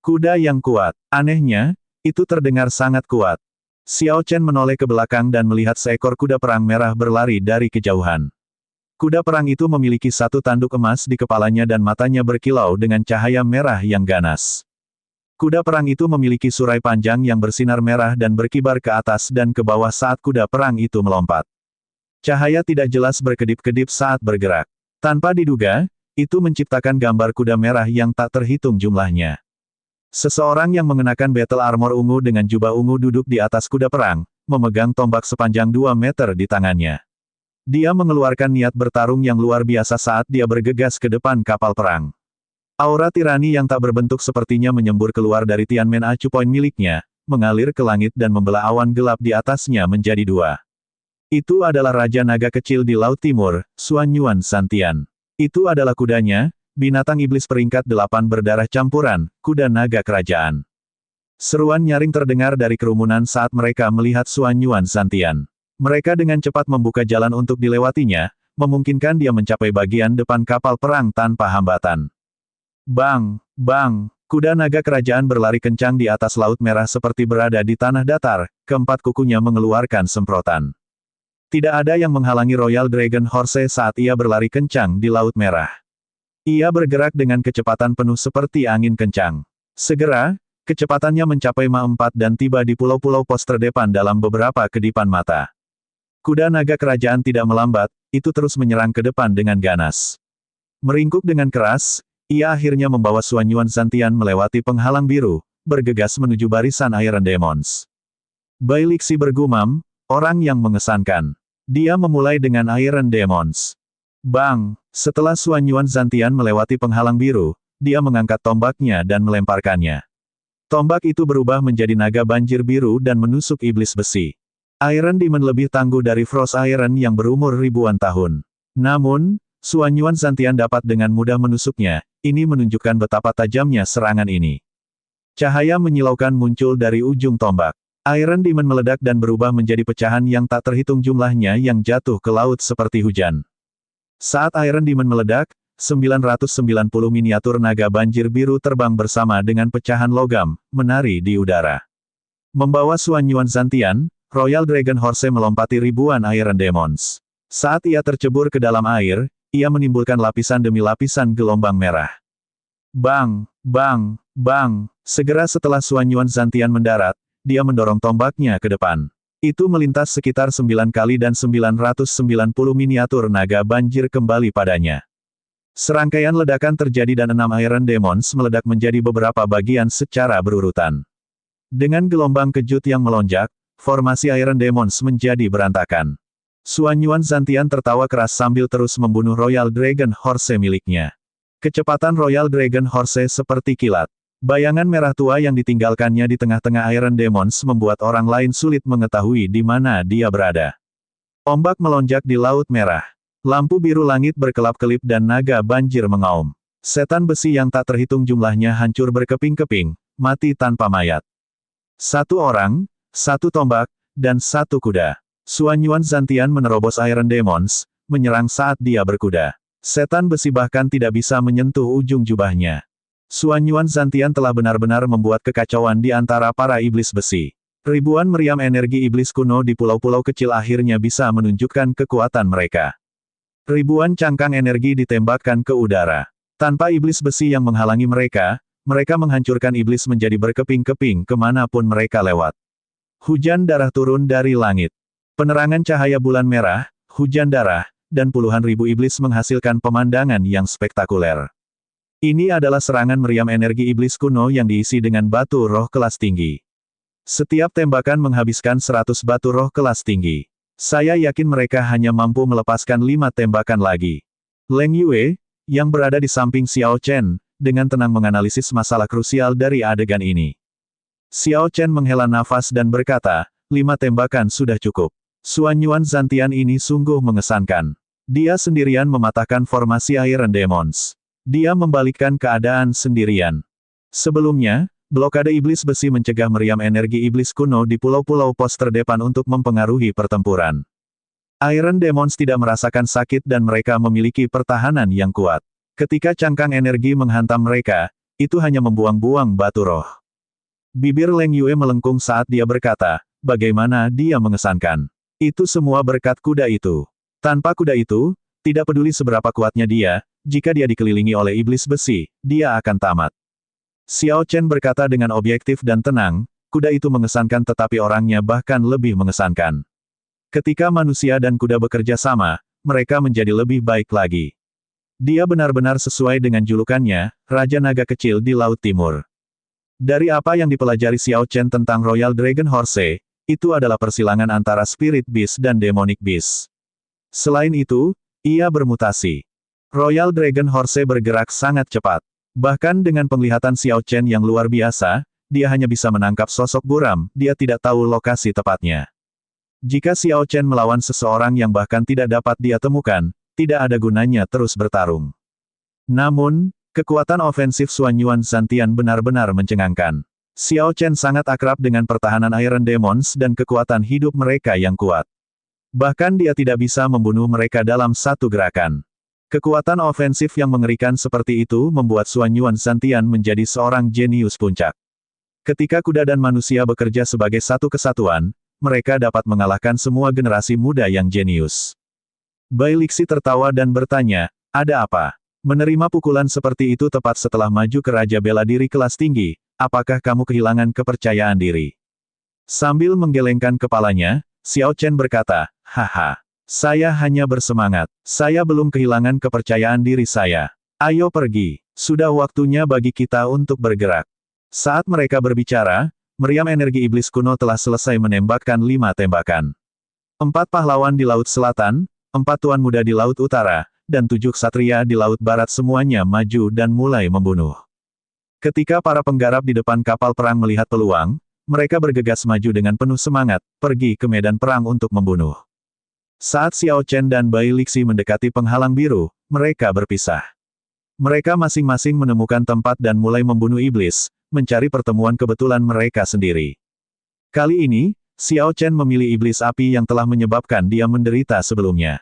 Kuda yang kuat. Anehnya, itu terdengar sangat kuat. Xiao Chen menoleh ke belakang dan melihat seekor kuda perang merah berlari dari kejauhan. Kuda perang itu memiliki satu tanduk emas di kepalanya dan matanya berkilau dengan cahaya merah yang ganas. Kuda perang itu memiliki surai panjang yang bersinar merah dan berkibar ke atas dan ke bawah saat kuda perang itu melompat. Cahaya tidak jelas berkedip-kedip saat bergerak. Tanpa diduga, itu menciptakan gambar kuda merah yang tak terhitung jumlahnya. Seseorang yang mengenakan battle armor ungu dengan jubah ungu duduk di atas kuda perang, memegang tombak sepanjang 2 meter di tangannya. Dia mengeluarkan niat bertarung yang luar biasa saat dia bergegas ke depan kapal perang. Aura tirani yang tak berbentuk sepertinya menyembur keluar dari Tianmen Acu Point miliknya, mengalir ke langit dan membelah awan gelap di atasnya menjadi 2. Itu adalah Raja Naga kecil di Laut Timur, Xuanyuan Santian. Itu adalah kudanya, binatang iblis peringkat 8 berdarah campuran, kuda naga kerajaan. Seruan nyaring terdengar dari kerumunan saat mereka melihat Xuanyuan Santian. Mereka dengan cepat membuka jalan untuk dilewatinya, memungkinkan dia mencapai bagian depan kapal perang tanpa hambatan. Bang! Bang! Kuda naga kerajaan berlari kencang di atas laut merah seperti berada di tanah datar, keempat kukunya mengeluarkan semprotan. Tidak ada yang menghalangi Royal Dragon Horse saat ia berlari kencang di laut merah. Ia bergerak dengan kecepatan penuh seperti angin kencang. Segera, kecepatannya mencapai Mach 4 dan tiba di pulau-pulau pos terdepan dalam beberapa kedipan mata. Kuda naga kerajaan tidak melambat, itu terus menyerang ke depan dengan ganas. Meringkuk dengan keras, ia akhirnya membawa Xuanyuan Santian melewati penghalang biru, bergegas menuju barisan Iron Demons. Bai Lixi bergumam, orang yang mengesankan. Dia memulai dengan Iron Demons. Bang! Setelah Xuanyuan Santian melewati penghalang biru, dia mengangkat tombaknya dan melemparkannya. Tombak itu berubah menjadi naga banjir biru dan menusuk iblis besi. Iron Demon lebih tangguh dari Frost Iron yang berumur ribuan tahun. Namun, Xuanyuan Santian dapat dengan mudah menusuknya, ini menunjukkan betapa tajamnya serangan ini. Cahaya menyilaukan muncul dari ujung tombak. Iron Demon meledak dan berubah menjadi pecahan yang tak terhitung jumlahnya yang jatuh ke laut seperti hujan. Saat Iron Demon meledak, 990 miniatur naga banjir biru terbang bersama dengan pecahan logam, menari di udara. Membawa Xuanyuan Santian, Royal Dragon Horse melompati ribuan Iron Demons. Saat ia tercebur ke dalam air, ia menimbulkan lapisan demi lapisan gelombang merah. Bang! Bang! Bang! Segera setelah Xuanyuan Santian mendarat, dia mendorong tombaknya ke depan. Itu melintas sekitar 9 kali dan 990 miniatur naga banjir kembali padanya. Serangkaian ledakan terjadi dan 6 Iron Demons meledak menjadi beberapa bagian secara berurutan. Dengan gelombang kejut yang melonjak, formasi Iron Demons menjadi berantakan. Xuanyuan Santian tertawa keras sambil terus membunuh Royal Dragon Horse miliknya. Kecepatan Royal Dragon Horse seperti kilat. Bayangan merah tua yang ditinggalkannya di tengah-tengah Iron Demons membuat orang lain sulit mengetahui di mana dia berada. Ombak melonjak di laut merah. Lampu biru langit berkelap-kelip dan naga banjir mengaum. Setan besi yang tak terhitung jumlahnya hancur berkeping-keping, mati tanpa mayat. 1 orang, 1 tombak, dan 1 kuda. Xuanyuan Santian menerobos Iron Demons, menyerang saat dia berkuda. Setan besi bahkan tidak bisa menyentuh ujung jubahnya. Xuanyuan Santian telah benar-benar membuat kekacauan di antara para iblis besi. Ribuan meriam energi iblis kuno di pulau-pulau kecil akhirnya bisa menunjukkan kekuatan mereka. Ribuan cangkang energi ditembakkan ke udara. Tanpa iblis besi yang menghalangi mereka, mereka menghancurkan iblis menjadi berkeping-keping kemanapun mereka lewat. Hujan darah turun dari langit. Penerangan cahaya bulan merah, hujan darah, dan puluhan ribu iblis menghasilkan pemandangan yang spektakuler. Ini adalah serangan meriam energi iblis kuno yang diisi dengan batu roh kelas tinggi. Setiap tembakan menghabiskan 100 batu roh kelas tinggi. Saya yakin mereka hanya mampu melepaskan 5 tembakan lagi. Leng Yue, yang berada di samping Xiao Chen, dengan tenang menganalisis masalah krusial dari adegan ini. Xiao Chen menghela nafas dan berkata, 5 tembakan sudah cukup. Xuanyuan Santian ini sungguh mengesankan. Dia sendirian mematahkan formasi Iron Demons. Dia membalikkan keadaan sendirian. Sebelumnya, blokade iblis besi mencegah meriam energi iblis kuno di pulau-pulau pos terdepan untuk mempengaruhi pertempuran. Iron Demons tidak merasakan sakit dan mereka memiliki pertahanan yang kuat. Ketika cangkang energi menghantam mereka, itu hanya membuang-buang batu roh. Bibir Leng Yue melengkung saat dia berkata, bagaimana dia mengesankan. Itu semua berkat kuda itu. Tanpa kuda itu, tidak peduli seberapa kuatnya dia, jika dia dikelilingi oleh iblis besi, dia akan tamat. Xiao Chen berkata dengan objektif dan tenang, kuda itu mengesankan tetapi orangnya bahkan lebih mengesankan. Ketika manusia dan kuda bekerja sama, mereka menjadi lebih baik lagi. Dia benar-benar sesuai dengan julukannya, Raja Naga Kecil di Laut Timur. Dari apa yang dipelajari Xiao Chen tentang Royal Dragon Horse, itu adalah persilangan antara Spirit Beast dan Demonic Beast. Selain itu, ia bermutasi. Royal Dragon Horse bergerak sangat cepat. Bahkan dengan penglihatan Xiao Chen yang luar biasa, dia hanya bisa menangkap sosok buram, dia tidak tahu lokasi tepatnya. Jika Xiao Chen melawan seseorang yang bahkan tidak dapat dia temukan, tidak ada gunanya terus bertarung. Namun, kekuatan ofensif Xuan Yuan Zantian benar-benar mencengangkan. Xiao Chen sangat akrab dengan pertahanan Iron Demons dan kekuatan hidup mereka yang kuat. Bahkan dia tidak bisa membunuh mereka dalam satu gerakan. Kekuatan ofensif yang mengerikan seperti itu membuat Xuan Yuan Zantian menjadi seorang jenius puncak. Ketika kuda dan manusia bekerja sebagai satu kesatuan, mereka dapat mengalahkan semua generasi muda yang jenius. Bai Lixi tertawa dan bertanya, ada apa? Menerima pukulan seperti itu tepat setelah maju ke Raja Bela Diri kelas tinggi, apakah kamu kehilangan kepercayaan diri? Sambil menggelengkan kepalanya, Xiao Chen berkata, haha, saya hanya bersemangat, saya belum kehilangan kepercayaan diri saya. Ayo pergi, sudah waktunya bagi kita untuk bergerak. Saat mereka berbicara, meriam energi iblis kuno telah selesai menembakkan 5 tembakan. 4 pahlawan di Laut Selatan, 4 tuan muda di Laut Utara, dan 7 ksatria di Laut Barat semuanya maju dan mulai membunuh. Ketika para penggarap di depan kapal perang melihat peluang, mereka bergegas maju dengan penuh semangat, pergi ke medan perang untuk membunuh. Saat Xiao Chen dan Bai Lixi mendekati penghalang biru, mereka berpisah. Mereka masing-masing menemukan tempat dan mulai membunuh iblis, mencari pertemuan kebetulan mereka sendiri. Kali ini, Xiao Chen memilih iblis api yang telah menyebabkan dia menderita sebelumnya.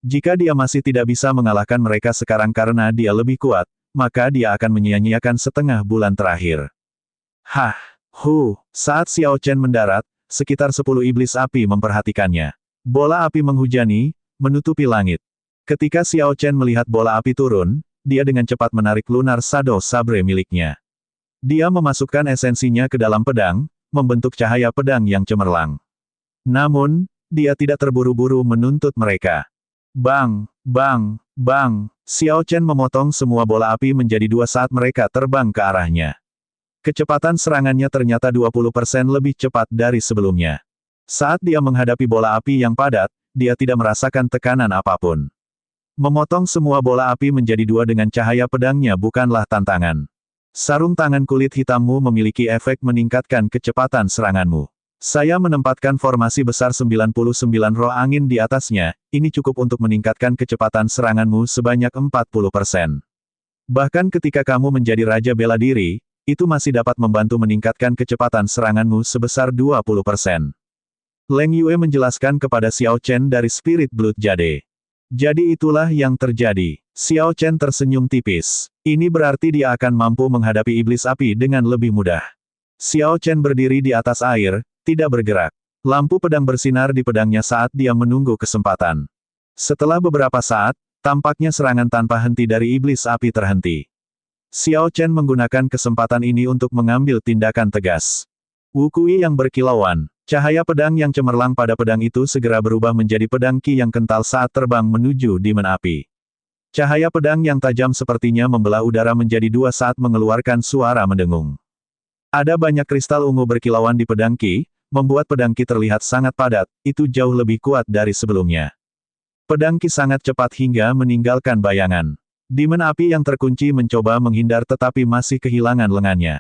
Jika dia masih tidak bisa mengalahkan mereka sekarang karena dia lebih kuat, maka dia akan menyia-nyiakan setengah bulan terakhir. Hah, saat Xiao Chen mendarat, sekitar 10 iblis api memperhatikannya. Bola api menghujani, menutupi langit. Ketika Xiao Chen melihat bola api turun, dia dengan cepat menarik lunar shadow sabre miliknya. Dia memasukkan esensinya ke dalam pedang, membentuk cahaya pedang yang cemerlang. Namun, dia tidak terburu-buru menuntut mereka. Bang, bang, bang, Xiao Chen memotong semua bola api menjadi 2 saat mereka terbang ke arahnya. Kecepatan serangannya ternyata 20% lebih cepat dari sebelumnya. Saat dia menghadapi bola api yang padat, dia tidak merasakan tekanan apapun. Memotong semua bola api menjadi 2 dengan cahaya pedangnya bukanlah tantangan. Sarung tangan kulit hitammu memiliki efek meningkatkan kecepatan seranganmu. Saya menempatkan formasi besar 99 roh angin di atasnya, ini cukup untuk meningkatkan kecepatan seranganmu sebanyak 40%. Bahkan ketika kamu menjadi Raja Bela Diri, itu masih dapat membantu meningkatkan kecepatan seranganmu sebesar 20%. Leng Yue menjelaskan kepada Xiao Chen dari Spirit Blood Jade. Jadi itulah yang terjadi. Xiao Chen tersenyum tipis. Ini berarti dia akan mampu menghadapi iblis api dengan lebih mudah. Xiao Chen berdiri di atas air, tidak bergerak. Lampu pedang bersinar di pedangnya saat dia menunggu kesempatan. Setelah beberapa saat, tampaknya serangan tanpa henti dari iblis api terhenti. Xiao Chen menggunakan kesempatan ini untuk mengambil tindakan tegas. Wukui yang berkilauan. Cahaya pedang yang cemerlang pada pedang itu segera berubah menjadi pedang ki yang kental saat terbang menuju Demon Api. Cahaya pedang yang tajam sepertinya membelah udara menjadi 2 saat mengeluarkan suara mendengung. Ada banyak kristal ungu berkilauan di pedang ki, membuat pedang ki terlihat sangat padat, itu jauh lebih kuat dari sebelumnya. Pedang ki sangat cepat hingga meninggalkan bayangan. Demon Api yang terkunci mencoba menghindar tetapi masih kehilangan lengannya.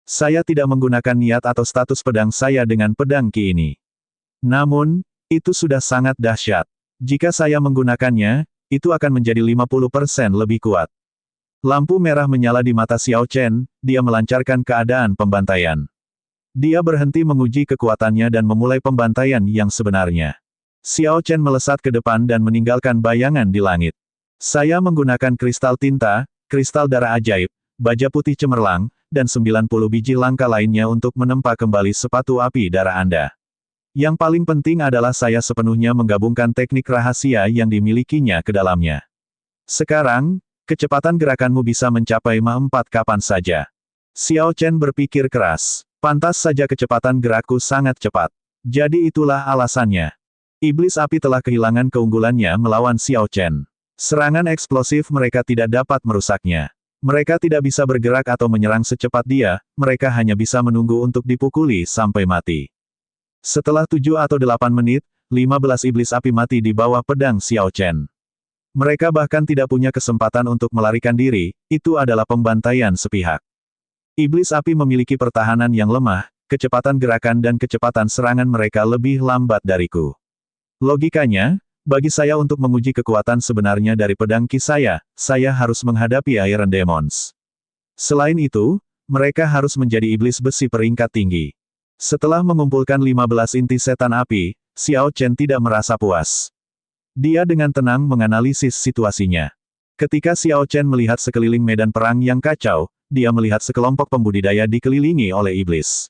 Saya tidak menggunakan niat atau status pedang saya dengan pedang ki ini. Namun, itu sudah sangat dahsyat. Jika saya menggunakannya, itu akan menjadi 50% lebih kuat. Lampu merah menyala di mata Xiao Chen, dia melancarkan keadaan pembantaian. Dia berhenti menguji kekuatannya dan memulai pembantaian yang sebenarnya. Xiao Chen melesat ke depan dan meninggalkan bayangan di langit. Saya menggunakan kristal tinta, kristal darah ajaib, baja putih cemerlang, dan 90 biji langkah lainnya untuk menempa kembali sepatu api darah Anda. Yang paling penting adalah saya sepenuhnya menggabungkan teknik rahasia yang dimilikinya ke dalamnya. Sekarang, kecepatan gerakanmu bisa mencapai Mach 4 kapan saja. Xiao Chen berpikir keras. Pantas saja kecepatan gerakku sangat cepat. Jadi itulah alasannya. Iblis api telah kehilangan keunggulannya melawan Xiao Chen. Serangan eksplosif mereka tidak dapat merusaknya. Mereka tidak bisa bergerak atau menyerang secepat dia, mereka hanya bisa menunggu untuk dipukuli sampai mati. Setelah 7 atau 8 menit, 15 iblis api mati di bawah pedang Xiao Chen. Mereka bahkan tidak punya kesempatan untuk melarikan diri, itu adalah pembantaian sepihak. Iblis api memiliki pertahanan yang lemah, kecepatan gerakan dan kecepatan serangan mereka lebih lambat dariku. Logikanya, bagi saya untuk menguji kekuatan sebenarnya dari pedang Ki saya harus menghadapi Iron Demons. Selain itu, mereka harus menjadi iblis besi peringkat tinggi. Setelah mengumpulkan 15 inti setan api, Xiao Chen tidak merasa puas. Dia dengan tenang menganalisis situasinya. Ketika Xiao Chen melihat sekeliling medan perang yang kacau, dia melihat sekelompok pembudidaya dikelilingi oleh iblis.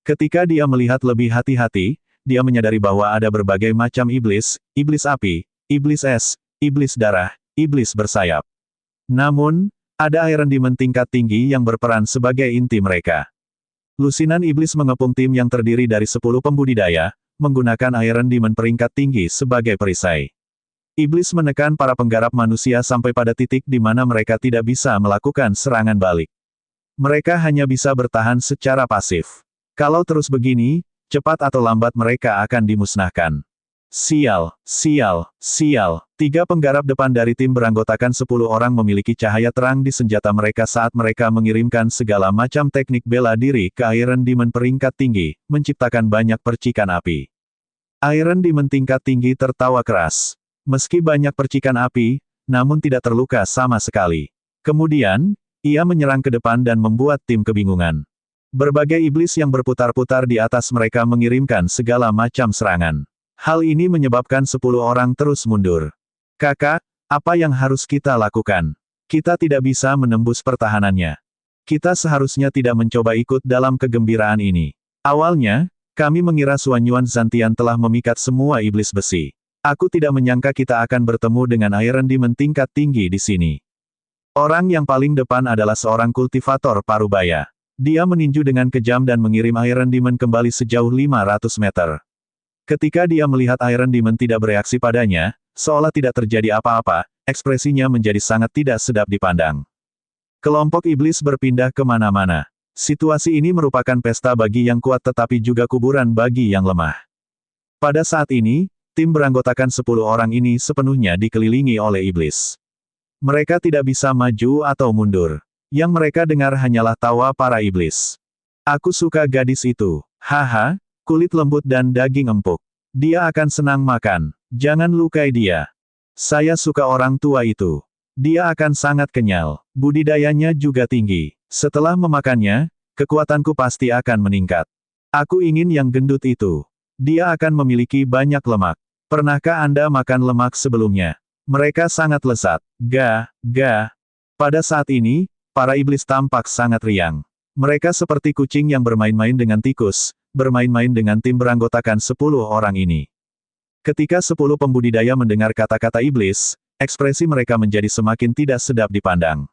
Ketika dia melihat lebih hati-hati, dia menyadari bahwa ada berbagai macam iblis, iblis api, iblis es, iblis darah, iblis bersayap. Namun, ada Iron Demon tingkat tinggi yang berperan sebagai inti mereka. Lusinan iblis mengepung tim yang terdiri dari 10 pembudidaya, menggunakan Iron Demon peringkat tinggi sebagai perisai. Iblis menekan para penggarap manusia sampai pada titik di mana mereka tidak bisa melakukan serangan balik. Mereka hanya bisa bertahan secara pasif. Kalau terus begini, cepat atau lambat mereka akan dimusnahkan. Sial, sial, sial. 3 penggarap depan dari tim beranggotakan 10 orang memiliki cahaya terang di senjata mereka saat mereka mengirimkan segala macam teknik bela diri ke Iron Demon peringkat tinggi, menciptakan banyak percikan api. Iron Demon tingkat tinggi tertawa keras. Meski banyak percikan api, namun tidak terluka sama sekali. Kemudian, ia menyerang ke depan dan membuat tim kebingungan. Berbagai iblis yang berputar-putar di atas mereka mengirimkan segala macam serangan. Hal ini menyebabkan 10 orang terus mundur. Kakak, apa yang harus kita lakukan? Kita tidak bisa menembus pertahanannya. Kita seharusnya tidak mencoba ikut dalam kegembiraan ini. Awalnya, kami mengira Suanyuan Zantian telah memikat semua iblis besi. Aku tidak menyangka kita akan bertemu dengan Iron Demon tingkat tinggi di sini. Orang yang paling depan adalah seorang kultivator parubaya. Dia meninju dengan kejam dan mengirim Iron Demon kembali sejauh 500 meter. Ketika dia melihat Iron Demon tidak bereaksi padanya, seolah tidak terjadi apa-apa, ekspresinya menjadi sangat tidak sedap dipandang. Kelompok iblis berpindah kemana-mana. Situasi ini merupakan pesta bagi yang kuat tetapi juga kuburan bagi yang lemah. Pada saat ini, tim beranggotakan 10 orang ini sepenuhnya dikelilingi oleh iblis. Mereka tidak bisa maju atau mundur. Yang mereka dengar hanyalah tawa para iblis. Aku suka gadis itu. Haha, kulit lembut dan daging empuk. Dia akan senang makan. Jangan lukai dia. Saya suka orang tua itu. Dia akan sangat kenyal. Budidayanya juga tinggi. Setelah memakannya, kekuatanku pasti akan meningkat. Aku ingin yang gendut itu. Dia akan memiliki banyak lemak. Pernahkah Anda makan lemak sebelumnya? Mereka sangat lezat. Ga. Pada saat ini, para iblis tampak sangat riang. Mereka seperti kucing yang bermain-main dengan tikus, bermain-main dengan tim beranggotakan 10 orang ini. Ketika 10 pembudidaya mendengar kata-kata iblis, ekspresi mereka menjadi semakin tidak sedap dipandang.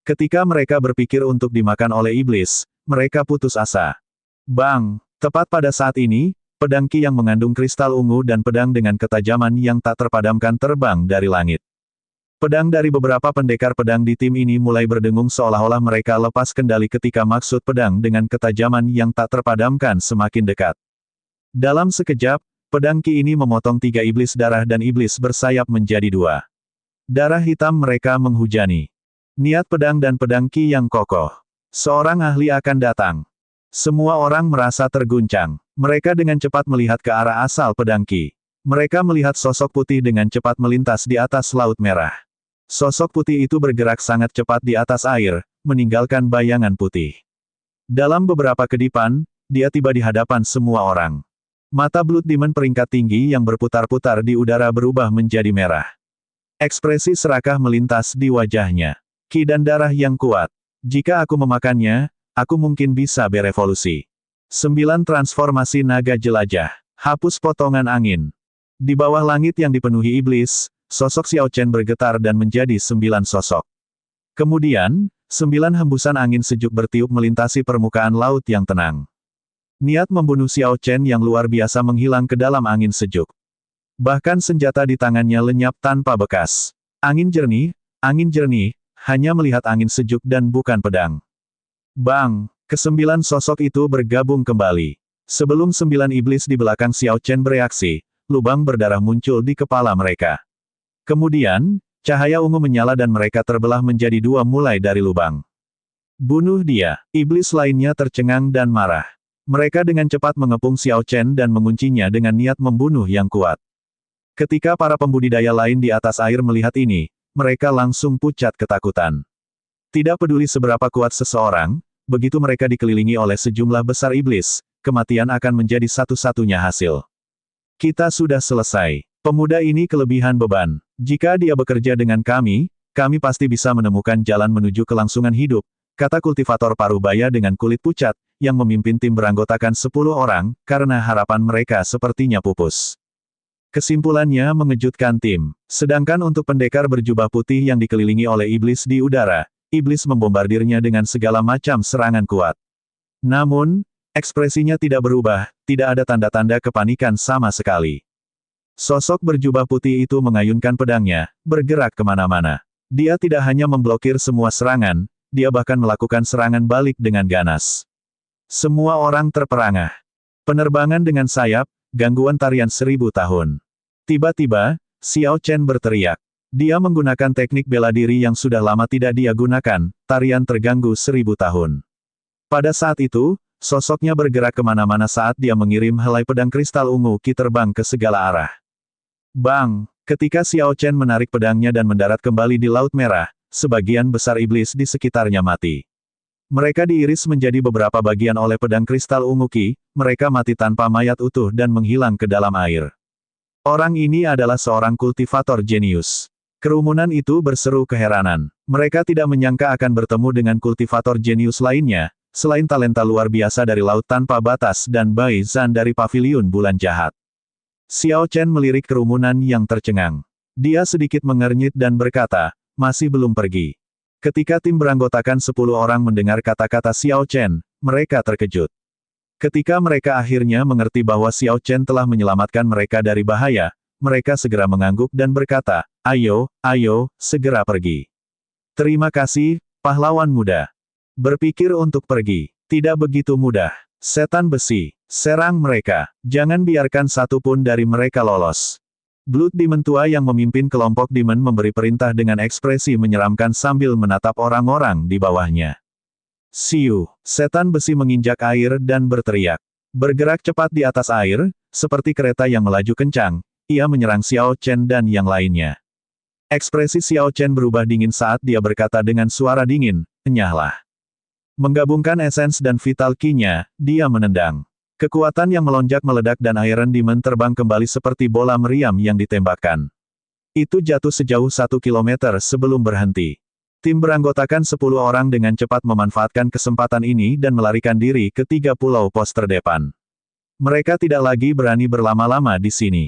Ketika mereka berpikir untuk dimakan oleh iblis, mereka putus asa. Bang! Tepat pada saat ini, pedang Ki yang mengandung kristal ungu dan pedang dengan ketajaman yang tak terpadamkan terbang dari langit. Pedang dari beberapa pendekar pedang di tim ini mulai berdengung seolah-olah mereka lepas kendali ketika maksud pedang dengan ketajaman yang tak terpadamkan semakin dekat. Dalam sekejap, pedang Ki ini memotong 3 iblis darah dan iblis bersayap menjadi 2. Darah hitam mereka menghujani. Niat pedang dan pedang Ki yang kokoh. Seorang ahli akan datang. Semua orang merasa terguncang. Mereka dengan cepat melihat ke arah asal pedang Ki. Mereka melihat sosok putih dengan cepat melintas di atas laut merah. Sosok putih itu bergerak sangat cepat di atas air, meninggalkan bayangan putih. Dalam beberapa kedipan, dia tiba di hadapan semua orang. Mata Blood Demon peringkat tinggi yang berputar-putar di udara berubah menjadi merah. Ekspresi serakah melintas di wajahnya. Ki dan darah yang kuat. Jika aku memakannya, aku mungkin bisa berevolusi. 9 transformasi naga jelajah. Hapus potongan angin. Di bawah langit yang dipenuhi iblis, sosok Xiao Chen bergetar dan menjadi 9 sosok. Kemudian, 9 hembusan angin sejuk bertiup melintasi permukaan laut yang tenang. Niat membunuh Xiao Chen yang luar biasa menghilang ke dalam angin sejuk. Bahkan senjata di tangannya lenyap tanpa bekas. Angin jernih, hanya melihat angin sejuk dan bukan pedang. Bang! Ke-9 sosok itu bergabung kembali. Sebelum 9 iblis di belakang Xiao Chen bereaksi, lubang berdarah muncul di kepala mereka. Kemudian, cahaya ungu menyala dan mereka terbelah menjadi 2 mulai dari lubang. Bunuh dia! Iblis lainnya tercengang dan marah. Mereka dengan cepat mengepung Xiao Chen dan menguncinya dengan niat membunuh yang kuat. Ketika para pembudidaya lain di atas air melihat ini, mereka langsung pucat ketakutan. Tidak peduli seberapa kuat seseorang, begitu mereka dikelilingi oleh sejumlah besar iblis, kematian akan menjadi satu-satunya hasil. Kita sudah selesai. Pemuda ini kelebihan beban. Jika dia bekerja dengan kami pasti bisa menemukan jalan menuju kelangsungan hidup, kata kultivator parubaya dengan kulit pucat, yang memimpin tim beranggotakan 10 orang, karena harapan mereka sepertinya pupus. Kesimpulannya mengejutkan tim. Sedangkan untuk pendekar berjubah putih yang dikelilingi oleh iblis di udara, iblis membombardirnya dengan segala macam serangan kuat. Namun, ekspresinya tidak berubah, tidak ada tanda-tanda kepanikan sama sekali. Sosok berjubah putih itu mengayunkan pedangnya, bergerak kemana-mana. Dia tidak hanya memblokir semua serangan, dia bahkan melakukan serangan balik dengan ganas. Semua orang terperangah. Penerbangan dengan sayap, gangguan tarian 1000 tahun. Tiba-tiba, Xiao Chen berteriak. Dia menggunakan teknik bela diri yang sudah lama tidak dia gunakan, tarian terganggu 1000 tahun. Pada saat itu, sosoknya bergerak kemana-mana saat dia mengirim helai pedang kristal ungu ki terbang ke segala arah. Bang! Ketika Xiao Chen menarik pedangnya dan mendarat kembali di Laut Merah, sebagian besar iblis di sekitarnya mati. Mereka diiris menjadi beberapa bagian oleh pedang kristal ungu ki, mereka mati tanpa mayat utuh dan menghilang ke dalam air. Orang ini adalah seorang kultivator jenius. Kerumunan itu berseru keheranan. Mereka tidak menyangka akan bertemu dengan kultivator jenius lainnya, selain talenta luar biasa dari Laut Tanpa Batas dan Bai Zhan dari Paviliun Bulan Jahat. Xiao Chen melirik kerumunan yang tercengang. Dia sedikit mengernyit dan berkata, masih belum pergi. Ketika tim beranggotakan 10 orang mendengar kata-kata Xiao Chen, mereka terkejut. Ketika mereka akhirnya mengerti bahwa Xiao Chen telah menyelamatkan mereka dari bahaya, mereka segera mengangguk dan berkata, ayo, segera pergi. Terima kasih, pahlawan muda. Berpikir untuk pergi, tidak begitu mudah. Setan besi, serang mereka, jangan biarkan satu pun dari mereka lolos. Blood Demon tua yang memimpin kelompok Demon memberi perintah dengan ekspresi menyeramkan sambil menatap orang-orang di bawahnya. Siu, setan besi menginjak air dan berteriak. Bergerak cepat di atas air, seperti kereta yang melaju kencang, ia menyerang Xiao Chen dan yang lainnya. Ekspresi Xiao Chen berubah dingin saat dia berkata dengan suara dingin, enyahlah. Menggabungkan esens dan vital ki-nya, dia menendang. Kekuatan yang melonjak meledak dan Iron Demon terbang kembali seperti bola meriam yang ditembakkan. Itu jatuh sejauh 1 kilometer sebelum berhenti. Tim beranggotakan 10 orang dengan cepat memanfaatkan kesempatan ini dan melarikan diri ke 3 pulau pos terdepan. Mereka tidak lagi berani berlama-lama di sini.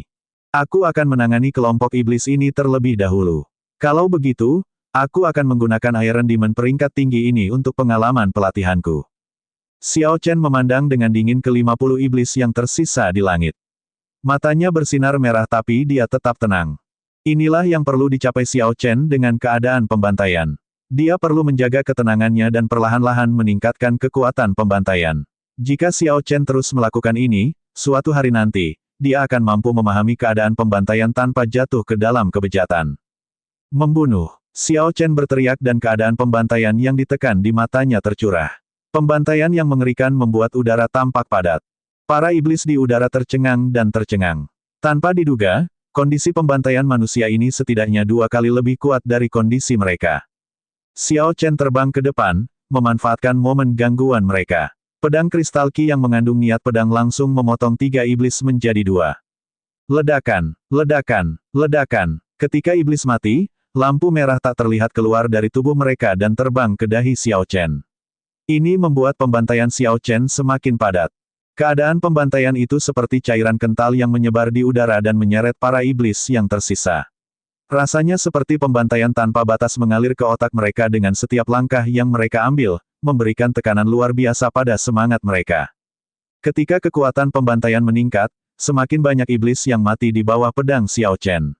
Aku akan menangani kelompok iblis ini terlebih dahulu. Kalau begitu, aku akan menggunakan Iron Demon peringkat tinggi ini untuk pengalaman pelatihanku. Xiao Chen memandang dengan dingin ke 50 iblis yang tersisa di langit. Matanya bersinar merah tapi dia tetap tenang. Inilah yang perlu dicapai Xiao Chen dengan keadaan pembantaian. Dia perlu menjaga ketenangannya dan perlahan-lahan meningkatkan kekuatan pembantaian. Jika Xiao Chen terus melakukan ini, suatu hari nanti, dia akan mampu memahami keadaan pembantaian tanpa jatuh ke dalam kebejatan. Membunuh. Xiao Chen berteriak dan keadaan pembantaian yang ditekan di matanya tercurah. Pembantaian yang mengerikan membuat udara tampak padat. Para iblis di udara tercengang dan tercengang. Tanpa diduga, kondisi pembantaian manusia ini setidaknya 2 kali lebih kuat dari kondisi mereka. Xiao Chen terbang ke depan, memanfaatkan momen gangguan mereka. Pedang kristal ki yang mengandung niat pedang langsung memotong 3 iblis menjadi 2. Ledakan, ledakan, ledakan. Ketika iblis mati, Lampu merah tak terlihat keluar dari tubuh mereka dan terbang ke dahi Xiao Chen. Ini membuat pembantaian Xiao Chen semakin padat. Keadaan pembantaian itu seperti cairan kental yang menyebar di udara dan menyeret para iblis yang tersisa. Rasanya seperti pembantaian tanpa batas mengalir ke otak mereka dengan setiap langkah yang mereka ambil, memberikan tekanan luar biasa pada semangat mereka. Ketika kekuatan pembantaian meningkat, semakin banyak iblis yang mati di bawah pedang Xiao Chen.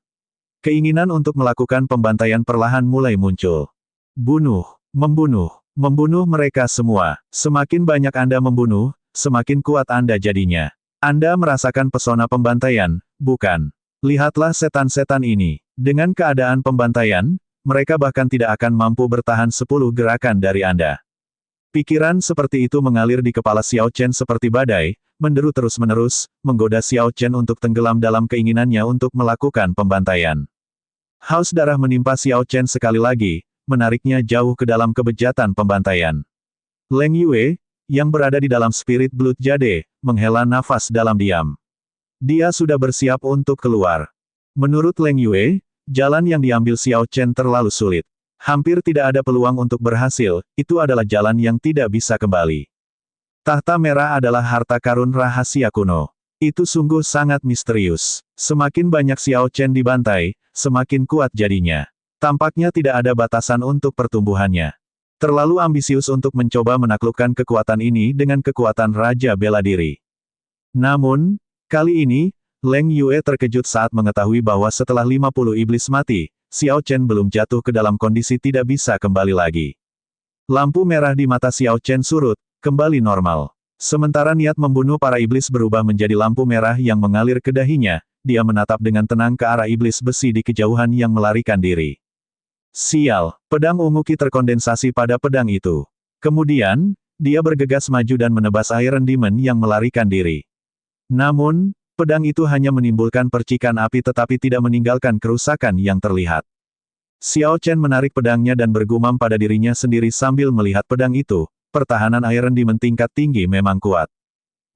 Keinginan untuk melakukan pembantaian perlahan mulai muncul. Bunuh, membunuh, membunuh mereka semua. Semakin banyak Anda membunuh, semakin kuat Anda jadinya. Anda merasakan pesona pembantaian, bukan? Lihatlah setan-setan ini. Dengan keadaan pembantaian, mereka bahkan tidak akan mampu bertahan 10 gerakan dari Anda. Pikiran seperti itu mengalir di kepala Xiao Chen seperti badai, menderu terus-menerus, menggoda Xiao Chen untuk tenggelam dalam keinginannya untuk melakukan pembantaian. Haus darah menimpa Xiao Chen sekali lagi, menariknya jauh ke dalam kebejatan pembantaian. Leng Yue, yang berada di dalam Spirit Blood Jade, menghela nafas dalam diam. Dia sudah bersiap untuk keluar. Menurut Leng Yue, jalan yang diambil Xiao Chen terlalu sulit. Hampir tidak ada peluang untuk berhasil, itu adalah jalan yang tidak bisa kembali. Tahta merah adalah harta karun rahasia kuno. Itu sungguh sangat misterius. Semakin banyak Xiao Chen dibantai, semakin kuat jadinya. Tampaknya tidak ada batasan untuk pertumbuhannya. Terlalu ambisius untuk mencoba menaklukkan kekuatan ini dengan kekuatan Raja Bela Diri. Namun, kali ini, Leng Yue terkejut saat mengetahui bahwa setelah 50 iblis mati, Xiao Chen belum jatuh ke dalam kondisi tidak bisa kembali lagi. Lampu merah di mata Xiao Chen surut, kembali normal. Sementara niat membunuh para iblis berubah menjadi lampu merah yang mengalir ke dahinya, dia menatap dengan tenang ke arah iblis besi di kejauhan yang melarikan diri. Sial, pedang ungu Qi terkondensasi pada pedang itu. Kemudian, dia bergegas maju dan menebas Iron Demon yang melarikan diri. Namun, pedang itu hanya menimbulkan percikan api tetapi tidak meninggalkan kerusakan yang terlihat. Xiao Chen menarik pedangnya dan bergumam pada dirinya sendiri sambil melihat pedang itu, pertahanan Iron Demon tingkat tinggi memang kuat.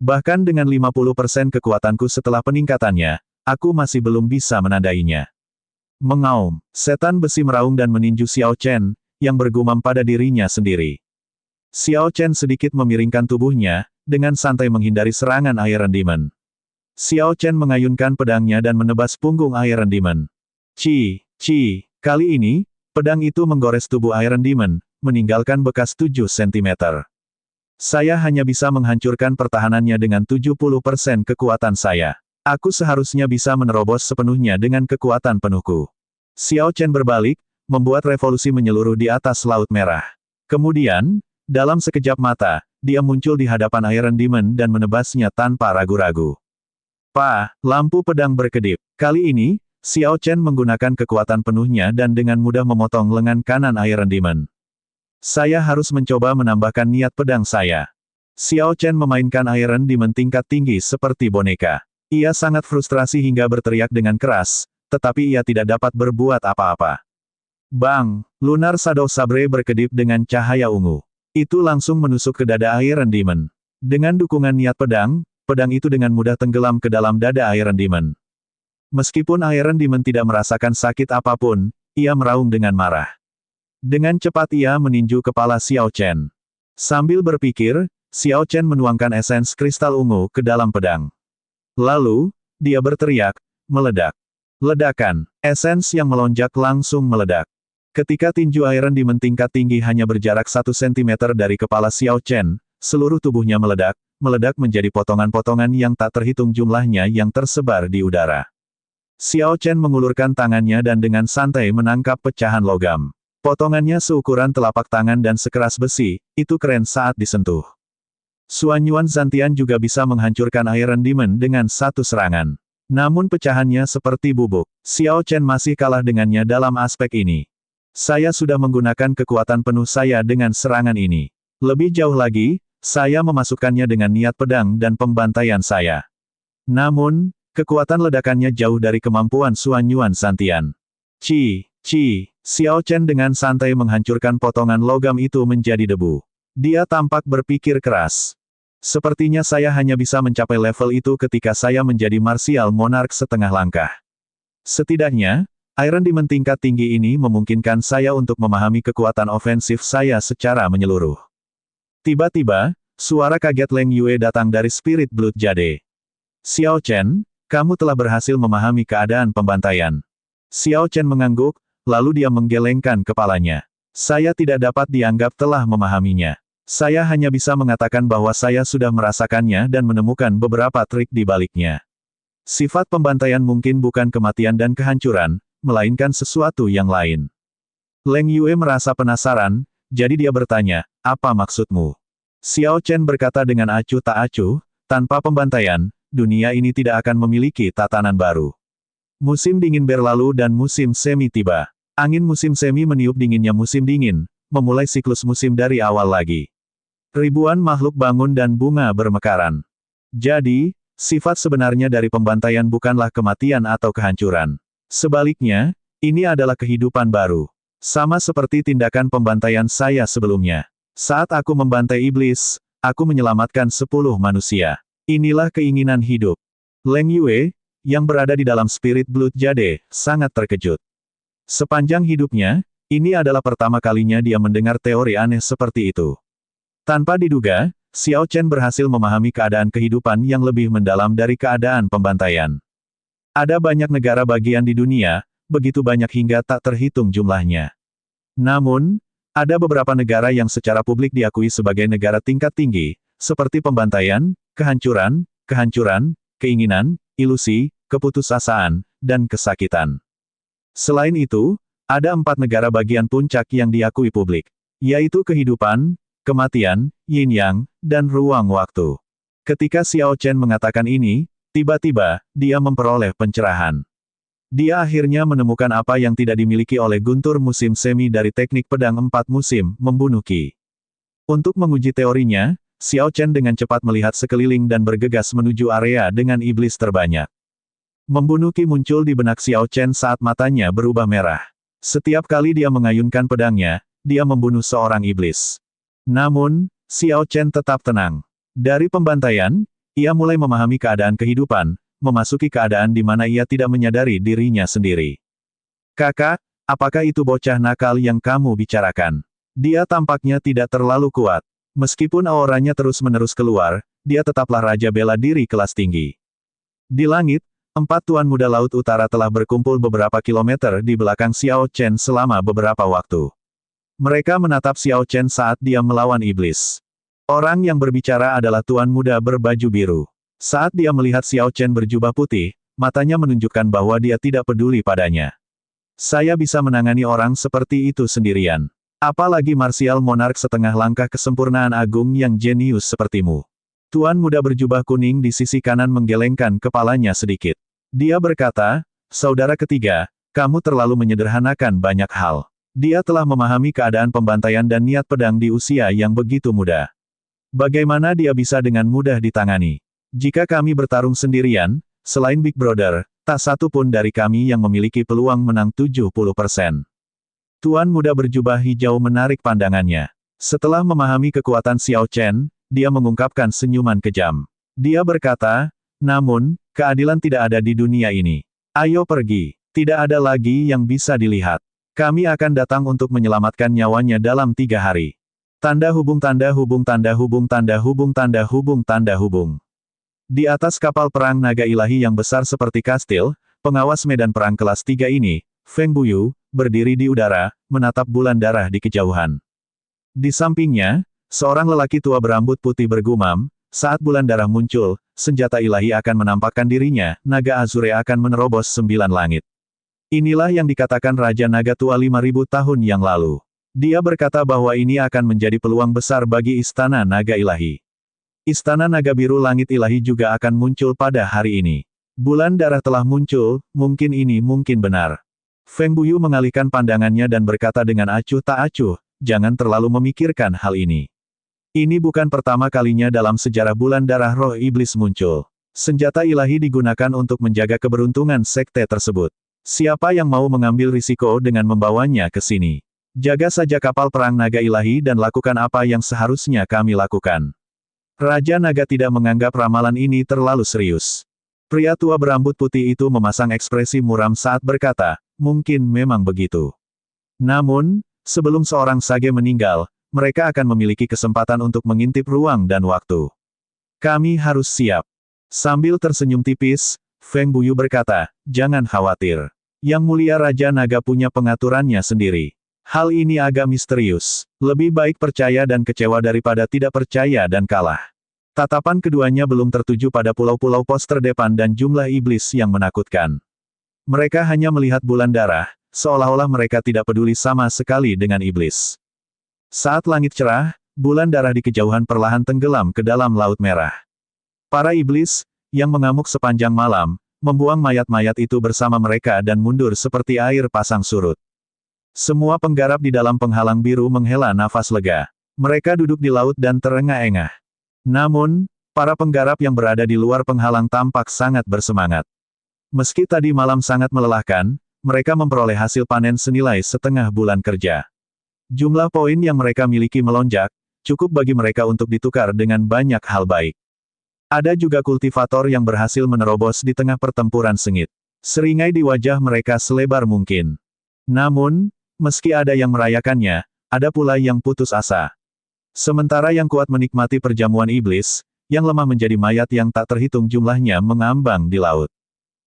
Bahkan dengan 50% kekuatanku setelah peningkatannya, aku masih belum bisa menandainya. Mengaum, setan besi meraung dan meninju Xiao Chen, yang bergumam pada dirinya sendiri. Xiao Chen sedikit memiringkan tubuhnya, dengan santai menghindari serangan Iron Demon. Xiao Chen mengayunkan pedangnya dan menebas punggung Iron Demon. Kali ini, pedang itu menggores tubuh Iron Demon, meninggalkan bekas 7 cm. Saya hanya bisa menghancurkan pertahanannya dengan 70% kekuatan saya. Aku seharusnya bisa menerobos sepenuhnya dengan kekuatan penuhku. Xiao Chen berbalik, membuat revolusi menyeluruh di atas Laut Merah. Kemudian, dalam sekejap mata, dia muncul di hadapan Iron Demon dan menebasnya tanpa ragu-ragu. Lampu pedang berkedip. Kali ini, Xiao Chen menggunakan kekuatan penuhnya dan dengan mudah memotong lengan kanan Iron Demon. Saya harus mencoba menambahkan niat pedang saya. Xiao Chen memainkan Iron Demon tingkat tinggi seperti boneka. Ia sangat frustrasi hingga berteriak dengan keras, tetapi ia tidak dapat berbuat apa-apa. Bang! Lunar Shadow Sabre berkedip dengan cahaya ungu. Itu langsung menusuk ke dada Iron Demon. Dengan dukungan niat pedang, pedang itu dengan mudah tenggelam ke dalam dada Iron Demon. Meskipun Iron Demon tidak merasakan sakit apapun, ia meraung dengan marah. Dengan cepat ia meninju kepala Xiao Chen. Sambil berpikir, Xiao Chen menuangkan esens kristal ungu ke dalam pedang. Lalu, dia berteriak, meledak. Ledakan, esens yang melonjak langsung meledak. Ketika tinju Iron Demon tingkat tinggi hanya berjarak 1 cm dari kepala Xiao Chen, seluruh tubuhnya meledak menjadi potongan-potongan yang tak terhitung jumlahnya yang tersebar di udara. Xiao Chen mengulurkan tangannya dan dengan santai menangkap pecahan logam. Potongannya seukuran telapak tangan dan sekeras besi, itu keren saat disentuh. Suanyuan Zantian juga bisa menghancurkan Iron Demon dengan satu serangan. Namun pecahannya seperti bubuk. Xiao Chen masih kalah dengannya dalam aspek ini. Saya sudah menggunakan kekuatan penuh saya dengan serangan ini. Lebih jauh lagi, saya memasukkannya dengan niat pedang dan pembantaian saya. Namun, kekuatan ledakannya jauh dari kemampuan Suanyuan Zantian. Xiao Chen dengan santai menghancurkan potongan logam itu menjadi debu. Dia tampak berpikir keras. Sepertinya saya hanya bisa mencapai level itu ketika saya menjadi martial monarch setengah langkah. Setidaknya, Iron Demon tingkat tinggi ini memungkinkan saya untuk memahami kekuatan ofensif saya secara menyeluruh. Tiba-tiba, suara kaget Leng Yue datang dari Spirit Blood Jade. Xiao Chen, kamu telah berhasil memahami keadaan pembantaian. Xiao Chen mengangguk, lalu dia menggelengkan kepalanya. Saya tidak dapat dianggap telah memahaminya. Saya hanya bisa mengatakan bahwa saya sudah merasakannya dan menemukan beberapa trik di baliknya. Sifat pembantaian mungkin bukan kematian dan kehancuran, melainkan sesuatu yang lain. Leng Yue merasa penasaran, jadi dia bertanya, apa maksudmu? Xiao Chen berkata dengan acuh tak acuh, tanpa pembantaian, dunia ini tidak akan memiliki tatanan baru. Musim dingin berlalu dan musim semi tiba. Angin musim semi meniup dinginnya musim dingin, memulai siklus musim dari awal lagi. Ribuan makhluk bangun dan bunga bermekaran. Jadi, sifat sebenarnya dari pembantaian bukanlah kematian atau kehancuran. Sebaliknya, ini adalah kehidupan baru. Sama seperti tindakan pembantaian saya sebelumnya. Saat aku membantai iblis, aku menyelamatkan 10 manusia. Inilah keinginan hidup. Leng Yue, yang berada di dalam Spirit Blood Jade, sangat terkejut. Sepanjang hidupnya, ini adalah pertama kalinya dia mendengar teori aneh seperti itu. Tanpa diduga, Xiao Chen berhasil memahami keadaan kehidupan yang lebih mendalam dari keadaan pembantaian. Ada banyak negara bagian di dunia, begitu banyak hingga tak terhitung jumlahnya. Namun, ada beberapa negara yang secara publik diakui sebagai negara tingkat tinggi, seperti pembantaian, kehancuran, keinginan, ilusi, keputusasaan, dan kesakitan. Selain itu, ada 4 negara bagian puncak yang diakui publik, yaitu kehidupan, kematian, yin-yang, dan ruang waktu. Ketika Xiao Chen mengatakan ini, tiba-tiba, dia memperoleh pencerahan. Dia akhirnya menemukan apa yang tidak dimiliki oleh guntur musim semi dari teknik pedang 4 musim, membunuh Qi. Untuk menguji teorinya, Xiao Chen dengan cepat melihat sekeliling dan bergegas menuju area dengan iblis terbanyak. Membunuh Qi muncul di benak Xiao Chen saat matanya berubah merah. Setiap kali dia mengayunkan pedangnya, dia membunuh seorang iblis. Namun, Xiao Chen tetap tenang. Dari pembantaian, ia mulai memahami keadaan kehidupan, memasuki keadaan di mana ia tidak menyadari dirinya sendiri. Kakak, apakah itu bocah nakal yang kamu bicarakan? Dia tampaknya tidak terlalu kuat. Meskipun auranya terus-menerus keluar, dia tetaplah raja bela diri kelas tinggi. Di langit, 4 tuan muda Laut Utara telah berkumpul beberapa kilometer di belakang Xiao Chen selama beberapa waktu. Mereka menatap Xiao Chen saat dia melawan iblis. Orang yang berbicara adalah tuan muda berbaju biru. Saat dia melihat Xiao Chen berjubah putih, matanya menunjukkan bahwa dia tidak peduli padanya. Saya bisa menangani orang seperti itu sendirian. Apalagi martial monark setengah langkah kesempurnaan agung yang jenius sepertimu. Tuan muda berjubah kuning di sisi kanan menggelengkan kepalanya sedikit. Dia berkata, saudara ketiga, kamu terlalu menyederhanakan banyak hal. Dia telah memahami keadaan pembantaian dan niat pedang di usia yang begitu muda. Bagaimana dia bisa dengan mudah ditangani? Jika kami bertarung sendirian, selain Big Brother, tak satu pun dari kami yang memiliki peluang menang 70%. Tuan muda berjubah hijau menarik pandangannya. Setelah memahami kekuatan Xiao Chen, dia mengungkapkan senyuman kejam. Dia berkata, namun, keadilan tidak ada di dunia ini. Ayo pergi. Tidak ada lagi yang bisa dilihat. Kami akan datang untuk menyelamatkan nyawanya dalam 3 hari. Tanda hubung tanda hubung tanda hubung tanda hubung tanda hubung tanda hubung. Di atas kapal perang naga ilahi yang besar seperti kastil, pengawas medan perang kelas 3 ini, Feng Buyu, berdiri di udara, menatap bulan darah di kejauhan. Di sampingnya, seorang lelaki tua berambut putih bergumam, saat bulan darah muncul, senjata ilahi akan menampakkan dirinya, naga Azure akan menerobos 9 langit. Inilah yang dikatakan Raja Naga Tua 5000 tahun yang lalu. Dia berkata bahwa ini akan menjadi peluang besar bagi Istana Naga Ilahi. Istana Naga Biru Langit Ilahi juga akan muncul pada hari ini. Bulan darah telah muncul, mungkin ini mungkin benar. Feng Buyu mengalihkan pandangannya dan berkata dengan acuh tak acuh, jangan terlalu memikirkan hal ini. Ini bukan pertama kalinya dalam sejarah bulan darah roh iblis muncul. Senjata ilahi digunakan untuk menjaga keberuntungan sekte tersebut. Siapa yang mau mengambil risiko dengan membawanya ke sini? Jaga saja kapal perang naga ilahi dan lakukan apa yang seharusnya kami lakukan. Raja Naga tidak menganggap ramalan ini terlalu serius. Pria tua berambut putih itu memasang ekspresi muram saat berkata, mungkin memang begitu. Namun, sebelum seorang sage meninggal, mereka akan memiliki kesempatan untuk mengintip ruang dan waktu. Kami harus siap. Sambil tersenyum tipis, Feng Buyu berkata, jangan khawatir. Yang mulia Raja Naga punya pengaturannya sendiri. Hal ini agak misterius. Lebih baik percaya dan kecewa daripada tidak percaya dan kalah. Tatapan keduanya belum tertuju pada pulau-pulau pos terdepan dan jumlah iblis yang menakutkan. Mereka hanya melihat bulan darah, seolah-olah mereka tidak peduli sama sekali dengan iblis. Saat langit cerah, bulan darah di kejauhan perlahan tenggelam ke dalam Laut Merah. Para iblis, yang mengamuk sepanjang malam, membuang mayat-mayat itu bersama mereka dan mundur seperti air pasang surut. Semua penggarap di dalam penghalang biru menghela nafas lega. Mereka duduk di laut dan terengah-engah. Namun, para penggarap yang berada di luar penghalang tampak sangat bersemangat. Meski tadi malam sangat melelahkan, mereka memperoleh hasil panen senilai setengah bulan kerja. Jumlah poin yang mereka miliki melonjak, cukup bagi mereka untuk ditukar dengan banyak hal baik. Ada juga kultivator yang berhasil menerobos di tengah pertempuran sengit. Seringai di wajah mereka selebar mungkin. Namun, meski ada yang merayakannya, ada pula yang putus asa. Sementara yang kuat menikmati perjamuan iblis, yang lemah menjadi mayat yang tak terhitung jumlahnya mengambang di laut.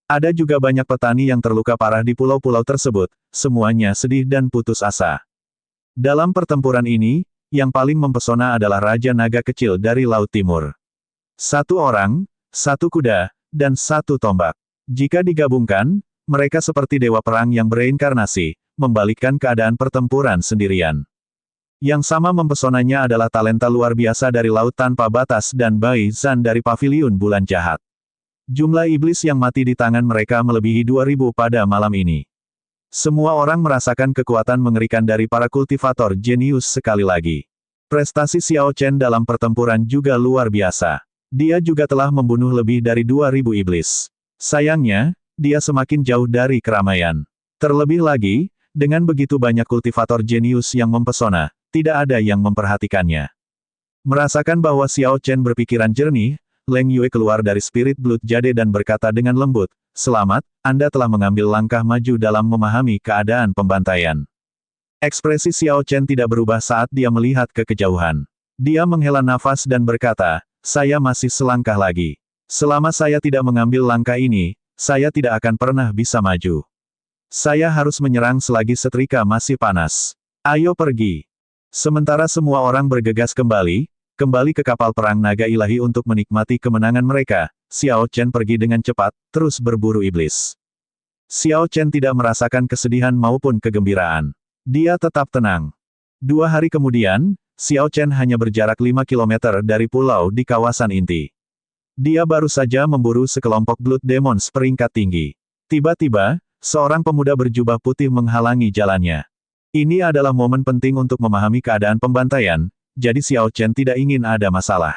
Ada juga banyak petani yang terluka parah di pulau-pulau tersebut, semuanya sedih dan putus asa. Dalam pertempuran ini, yang paling mempesona adalah Raja Naga kecil dari Laut Timur. 1 orang, 1 kuda, dan 1 tombak. Jika digabungkan, mereka seperti dewa perang yang bereinkarnasi, membalikkan keadaan pertempuran sendirian. Yang sama mempesonanya adalah talenta luar biasa dari Laut Tanpa Batas dan Bai Zhan dari Paviliun Bulan Jahat. Jumlah iblis yang mati di tangan mereka melebihi 2000 pada malam ini. Semua orang merasakan kekuatan mengerikan dari para kultivator jenius sekali lagi. Prestasi Xiao Chen dalam pertempuran juga luar biasa. Dia juga telah membunuh lebih dari 2000 iblis. Sayangnya, dia semakin jauh dari keramaian. Terlebih lagi, dengan begitu banyak kultivator jenius yang mempesona, tidak ada yang memperhatikannya. Merasakan bahwa Xiao Chen berpikiran jernih, Leng Yue keluar dari Spirit Blood Jade dan berkata dengan lembut, "Selamat, Anda telah mengambil langkah maju dalam memahami keadaan pembantaian." Ekspresi Xiao Chen tidak berubah saat dia melihat ke kejauhan. Dia menghela nafas dan berkata, "Saya masih selangkah lagi. Selama saya tidak mengambil langkah ini, saya tidak akan pernah bisa maju. Saya harus menyerang selagi setrika masih panas. Ayo pergi." Sementara semua orang bergegas kembali ke kapal perang naga ilahi untuk menikmati kemenangan mereka, Xiao Chen pergi dengan cepat, terus berburu iblis. Xiao Chen tidak merasakan kesedihan maupun kegembiraan. Dia tetap tenang. 2 hari kemudian, Xiao Chen hanya berjarak 5 km dari pulau di kawasan inti. Dia baru saja memburu sekelompok Blood Demons peringkat tinggi. Tiba-tiba, seorang pemuda berjubah putih menghalangi jalannya. Ini adalah momen penting untuk memahami keadaan pembantaian, jadi Xiao Chen tidak ingin ada masalah.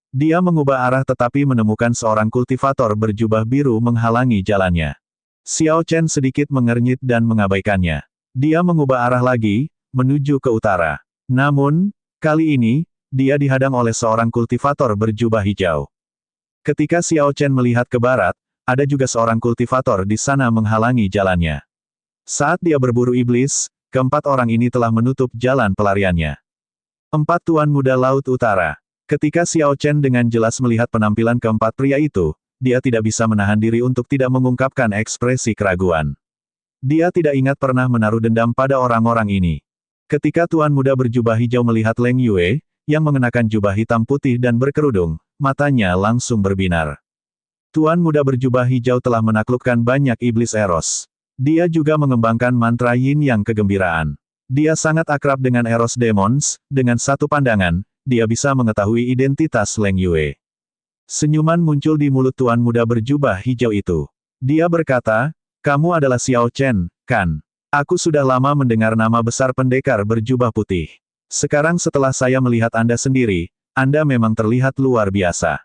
Dia mengubah arah tetapi menemukan seorang kultivator berjubah biru menghalangi jalannya. Xiao Chen sedikit mengernyit dan mengabaikannya. Dia mengubah arah lagi, menuju ke utara. Namun, kali ini, dia dihadang oleh seorang kultivator berjubah hijau. Ketika Xiao Chen melihat ke barat, ada juga seorang kultivator di sana menghalangi jalannya. Saat dia berburu iblis, keempat orang ini telah menutup jalan pelariannya. 4 Tuan Muda Laut Utara. Ketika Xiao Chen dengan jelas melihat penampilan keempat pria itu, dia tidak bisa menahan diri untuk tidak mengungkapkan ekspresi keraguan. Dia tidak ingat pernah menaruh dendam pada orang-orang ini. Ketika Tuan Muda berjubah hijau melihat Leng Yue, yang mengenakan jubah hitam putih dan berkerudung, matanya langsung berbinar. Tuan Muda berjubah hijau telah menaklukkan banyak iblis eros. Dia juga mengembangkan mantra yin yang kegembiraan. Dia sangat akrab dengan Eros Demons, dengan satu pandangan, dia bisa mengetahui identitas Leng Yue. Senyuman muncul di mulut Tuan Muda berjubah hijau itu. Dia berkata, "Kamu adalah Xiao Chen, kan? Aku sudah lama mendengar nama besar pendekar berjubah putih. Sekarang setelah saya melihat Anda sendiri, Anda memang terlihat luar biasa."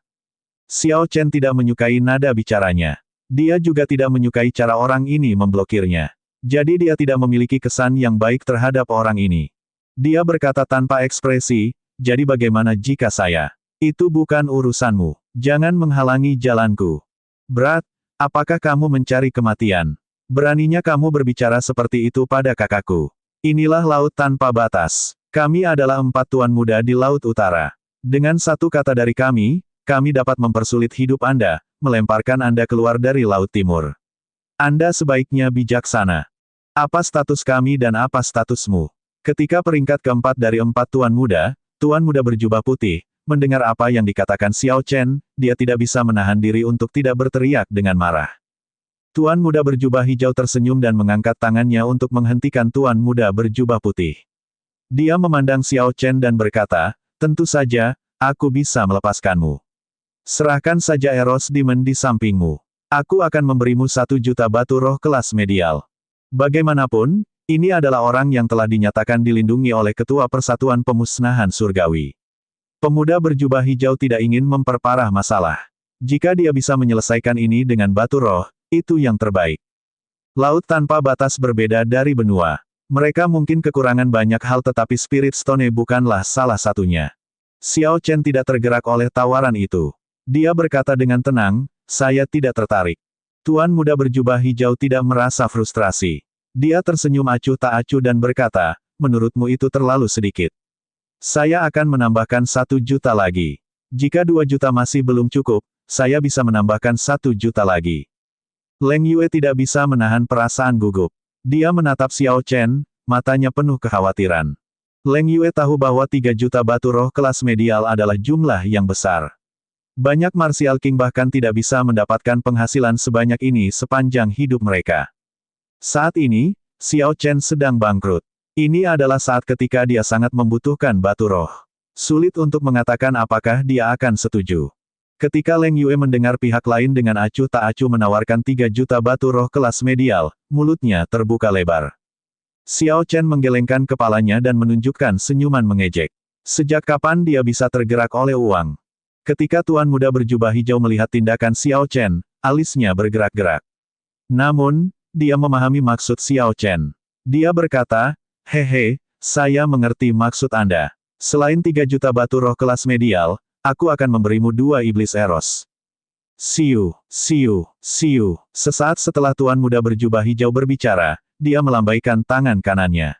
Xiao Chen tidak menyukai nada bicaranya. Dia juga tidak menyukai cara orang ini memblokirnya. Jadi dia tidak memiliki kesan yang baik terhadap orang ini. Dia berkata tanpa ekspresi, "Jadi bagaimana jika saya? Itu bukan urusanmu. Jangan menghalangi jalanku." Berat, apakah kamu mencari kematian? Beraninya kamu berbicara seperti itu pada kakakku. Inilah laut tanpa batas. Kami adalah 4 tuan muda di Laut Utara. Dengan satu kata dari kami dapat mempersulit hidup Anda, melemparkan Anda keluar dari Laut Timur. Anda sebaiknya bijaksana. Apa status kami dan apa statusmu? Ketika peringkat keempat dari 4 tuan muda berjubah putih, mendengar apa yang dikatakan Xiao Chen, dia tidak bisa menahan diri untuk tidak berteriak dengan marah. Tuan muda berjubah hijau tersenyum dan mengangkat tangannya untuk menghentikan tuan muda berjubah putih. Dia memandang Xiao Chen dan berkata, tentu saja, aku bisa melepaskanmu. Serahkan saja Eros Demon di sampingmu. Aku akan memberimu 1 juta batu roh kelas medial. Bagaimanapun, ini adalah orang yang telah dinyatakan dilindungi oleh Ketua Persatuan Pemusnahan Surgawi. Pemuda berjubah hijau tidak ingin memperparah masalah. Jika dia bisa menyelesaikan ini dengan batu roh, itu yang terbaik. Laut tanpa batas berbeda dari benua. Mereka mungkin kekurangan banyak hal tetapi Spirit Stone bukanlah salah satunya. Xiao Chen tidak tergerak oleh tawaran itu. Dia berkata dengan tenang, saya tidak tertarik. Tuan muda berjubah hijau tidak merasa frustrasi. Dia tersenyum acuh tak acuh dan berkata, menurutmu itu terlalu sedikit. Saya akan menambahkan 1 juta lagi. Jika 2 juta masih belum cukup, saya bisa menambahkan 1 juta lagi. Leng Yue tidak bisa menahan perasaan gugup. Dia menatap Xiao Chen, matanya penuh kekhawatiran. Leng Yue tahu bahwa 3 juta batu roh kelas medial adalah jumlah yang besar. Banyak Martial King bahkan tidak bisa mendapatkan penghasilan sebanyak ini sepanjang hidup mereka. Saat ini, Xiao Chen sedang bangkrut. Ini adalah saat ketika dia sangat membutuhkan batu roh. Sulit untuk mengatakan apakah dia akan setuju. Ketika Leng Yue mendengar pihak lain dengan acuh tak acuh menawarkan 3 juta batu roh kelas medial, mulutnya terbuka lebar. Xiao Chen menggelengkan kepalanya dan menunjukkan senyuman mengejek. Sejak kapan dia bisa tergerak oleh uang? Ketika tuan muda berjubah hijau melihat tindakan Xiao Chen, alisnya bergerak-gerak. Namun, dia memahami maksud Xiao Chen. Dia berkata, hehe, saya mengerti maksud Anda. Selain 3 juta batu roh kelas medial, aku akan memberimu 2 iblis eros. Siu, siu, siu. Sesaat setelah tuan muda berjubah hijau berbicara, dia melambaikan tangan kanannya.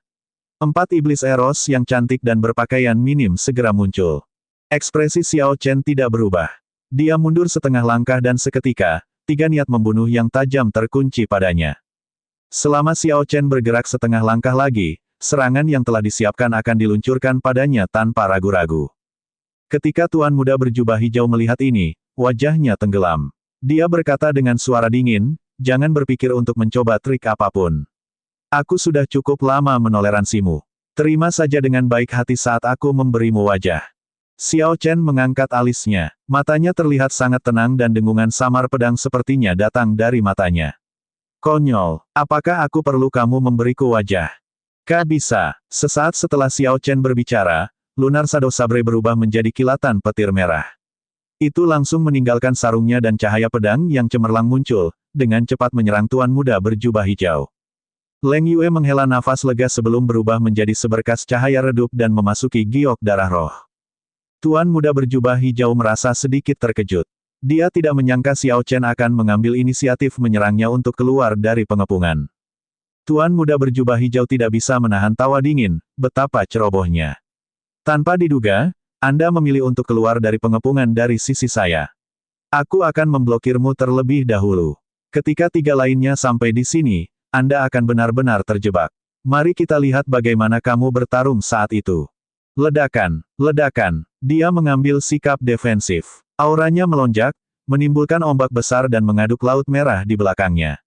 4 iblis eros yang cantik dan berpakaian minim segera muncul. Ekspresi Xiao Chen tidak berubah. Dia mundur setengah langkah dan seketika, 3 niat membunuh yang tajam terkunci padanya. Selama Xiao Chen bergerak setengah langkah lagi, serangan yang telah disiapkan akan diluncurkan padanya tanpa ragu-ragu. Ketika tuan muda berjubah hijau melihat ini, wajahnya tenggelam. Dia berkata dengan suara dingin, jangan berpikir untuk mencoba trik apapun. Aku sudah cukup lama menoleransimu. Terima saja dengan baik hati saat aku memberimu wajah. Xiao Chen mengangkat alisnya. Matanya terlihat sangat tenang dan dengungan samar pedang sepertinya datang dari matanya. Konyol, apakah aku perlu kamu memberiku wajah? Kau bisa. Sesaat setelah Xiao Chen berbicara, Lunar Shadow Sabre berubah menjadi kilatan petir merah. Itu langsung meninggalkan sarungnya dan cahaya pedang yang cemerlang muncul, dengan cepat menyerang tuan muda berjubah hijau. Leng Yue menghela nafas lega sebelum berubah menjadi seberkas cahaya redup dan memasuki giok darah roh. Tuan muda berjubah hijau merasa sedikit terkejut. Dia tidak menyangka Xiao Chen akan mengambil inisiatif menyerangnya untuk keluar dari pengepungan. Tuan muda berjubah hijau tidak bisa menahan tawa dingin, betapa cerobohnya. Tanpa diduga, Anda memilih untuk keluar dari pengepungan dari sisi saya. Aku akan memblokirmu terlebih dahulu. Ketika 3 lainnya sampai di sini, Anda akan benar-benar terjebak. Mari kita lihat bagaimana kamu bertarung saat itu. Ledakan, ledakan. Dia mengambil sikap defensif. Auranya melonjak, menimbulkan ombak besar dan mengaduk laut merah di belakangnya.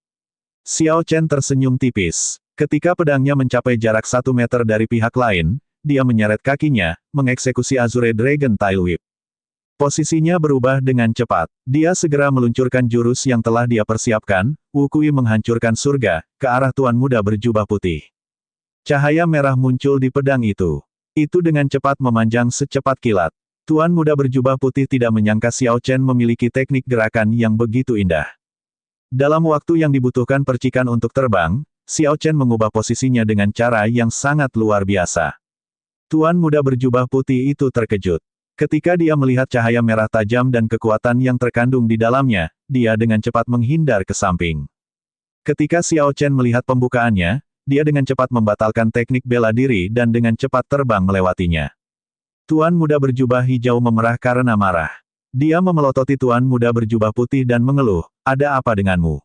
Xiao Chen tersenyum tipis. Ketika pedangnya mencapai jarak 1 meter dari pihak lain, dia menyeret kakinya, mengeksekusi Azure Dragon Tail Whip. Posisinya berubah dengan cepat. Dia segera meluncurkan jurus yang telah dia persiapkan, Wukui menghancurkan surga, ke arah tuan muda berjubah putih. Cahaya merah muncul di pedang itu. Itu dengan cepat memanjang secepat kilat. Tuan muda berjubah putih tidak menyangka Xiao Chen memiliki teknik gerakan yang begitu indah. Dalam waktu yang dibutuhkan percikan untuk terbang, Xiao Chen mengubah posisinya dengan cara yang sangat luar biasa. Tuan muda berjubah putih itu terkejut. Ketika dia melihat cahaya merah tajam dan kekuatan yang terkandung di dalamnya, dia dengan cepat menghindar ke samping. Ketika Xiao Chen melihat pembukaannya, dia dengan cepat membatalkan teknik bela diri dan dengan cepat terbang melewatinya. Tuan muda berjubah hijau memerah karena marah. Dia memelototi tuan muda berjubah putih dan mengeluh, "Ada apa denganmu?"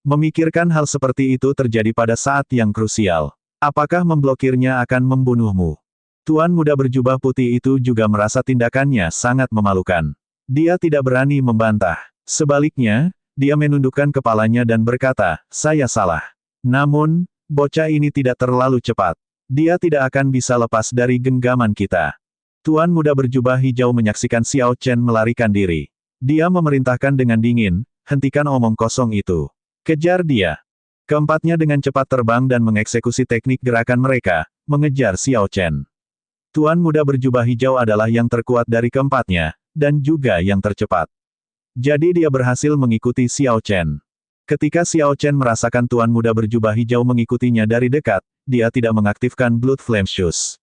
Memikirkan hal seperti itu terjadi pada saat yang krusial. Apakah memblokirnya akan membunuhmu? Tuan muda berjubah putih itu juga merasa tindakannya sangat memalukan. Dia tidak berani membantah. Sebaliknya, dia menundukkan kepalanya dan berkata, "Saya salah." Namun, bocah ini tidak terlalu cepat. Dia tidak akan bisa lepas dari genggaman kita. Tuan muda berjubah hijau menyaksikan Xiao Chen melarikan diri. Dia memerintahkan dengan dingin, "Hentikan omong kosong itu. Kejar dia." Keempatnya dengan cepat terbang dan mengeksekusi teknik gerakan mereka, mengejar Xiao Chen. Tuan muda berjubah hijau adalah yang terkuat dari keempatnya, dan juga yang tercepat. Jadi dia berhasil mengikuti Xiao Chen. Ketika Xiao Chen merasakan tuan muda berjubah hijau mengikutinya dari dekat, dia tidak mengaktifkan Blood Flame Shoes.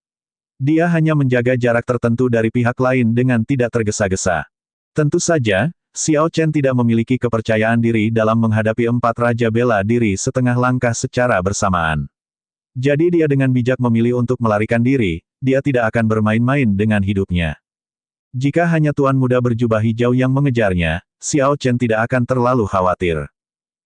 Dia hanya menjaga jarak tertentu dari pihak lain dengan tidak tergesa-gesa. Tentu saja, Xiao Chen tidak memiliki kepercayaan diri dalam menghadapi 4 raja bela diri setengah langkah secara bersamaan. Jadi dia dengan bijak memilih untuk melarikan diri, dia tidak akan bermain-main dengan hidupnya. Jika hanya tuan muda berjubah hijau yang mengejarnya, Xiao Chen tidak akan terlalu khawatir.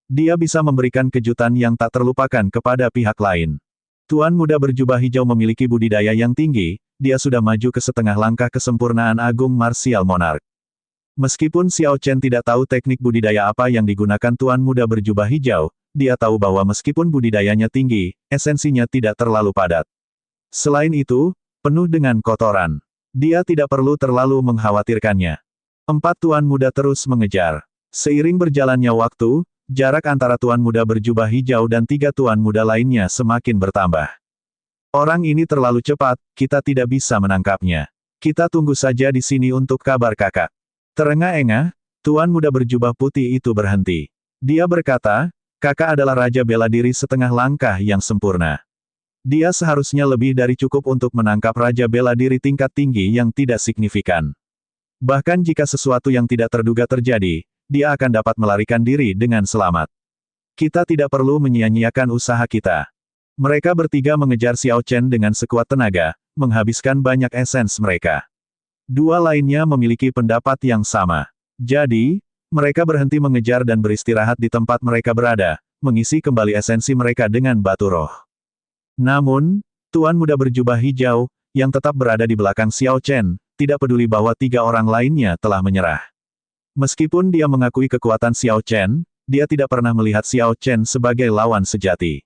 Dia bisa memberikan kejutan yang tak terlupakan kepada pihak lain. Tuan muda berjubah hijau memiliki budidaya yang tinggi, dia sudah maju ke setengah langkah kesempurnaan agung martial monarch. Meskipun Xiao Chen tidak tahu teknik budidaya apa yang digunakan tuan muda berjubah hijau, dia tahu bahwa meskipun budidayanya tinggi, esensinya tidak terlalu padat. Selain itu, penuh dengan kotoran. Dia tidak perlu terlalu mengkhawatirkannya. 4 tuan muda terus mengejar. Seiring berjalannya waktu, jarak antara tuan muda berjubah hijau dan 3 tuan muda lainnya semakin bertambah. Orang ini terlalu cepat, kita tidak bisa menangkapnya. Kita tunggu saja di sini untuk kabar kakak. Terengah-engah, tuan muda berjubah putih itu berhenti. Dia berkata, "Kakak adalah raja bela diri setengah langkah yang sempurna. Dia seharusnya lebih dari cukup untuk menangkap raja bela diri tingkat tinggi yang tidak signifikan. Bahkan jika sesuatu yang tidak terduga terjadi, dia akan dapat melarikan diri dengan selamat. Kita tidak perlu menyia-nyiakan usaha kita." Mereka bertiga mengejar Xiao Chen dengan sekuat tenaga, menghabiskan banyak esens mereka. 2 lainnya memiliki pendapat yang sama. Jadi, mereka berhenti mengejar dan beristirahat di tempat mereka berada, mengisi kembali esensi mereka dengan batu roh. Namun, tuan muda berjubah hijau, yang tetap berada di belakang Xiao Chen, tidak peduli bahwa 3 orang lainnya telah menyerah. Meskipun dia mengakui kekuatan Xiao Chen, dia tidak pernah melihat Xiao Chen sebagai lawan sejati.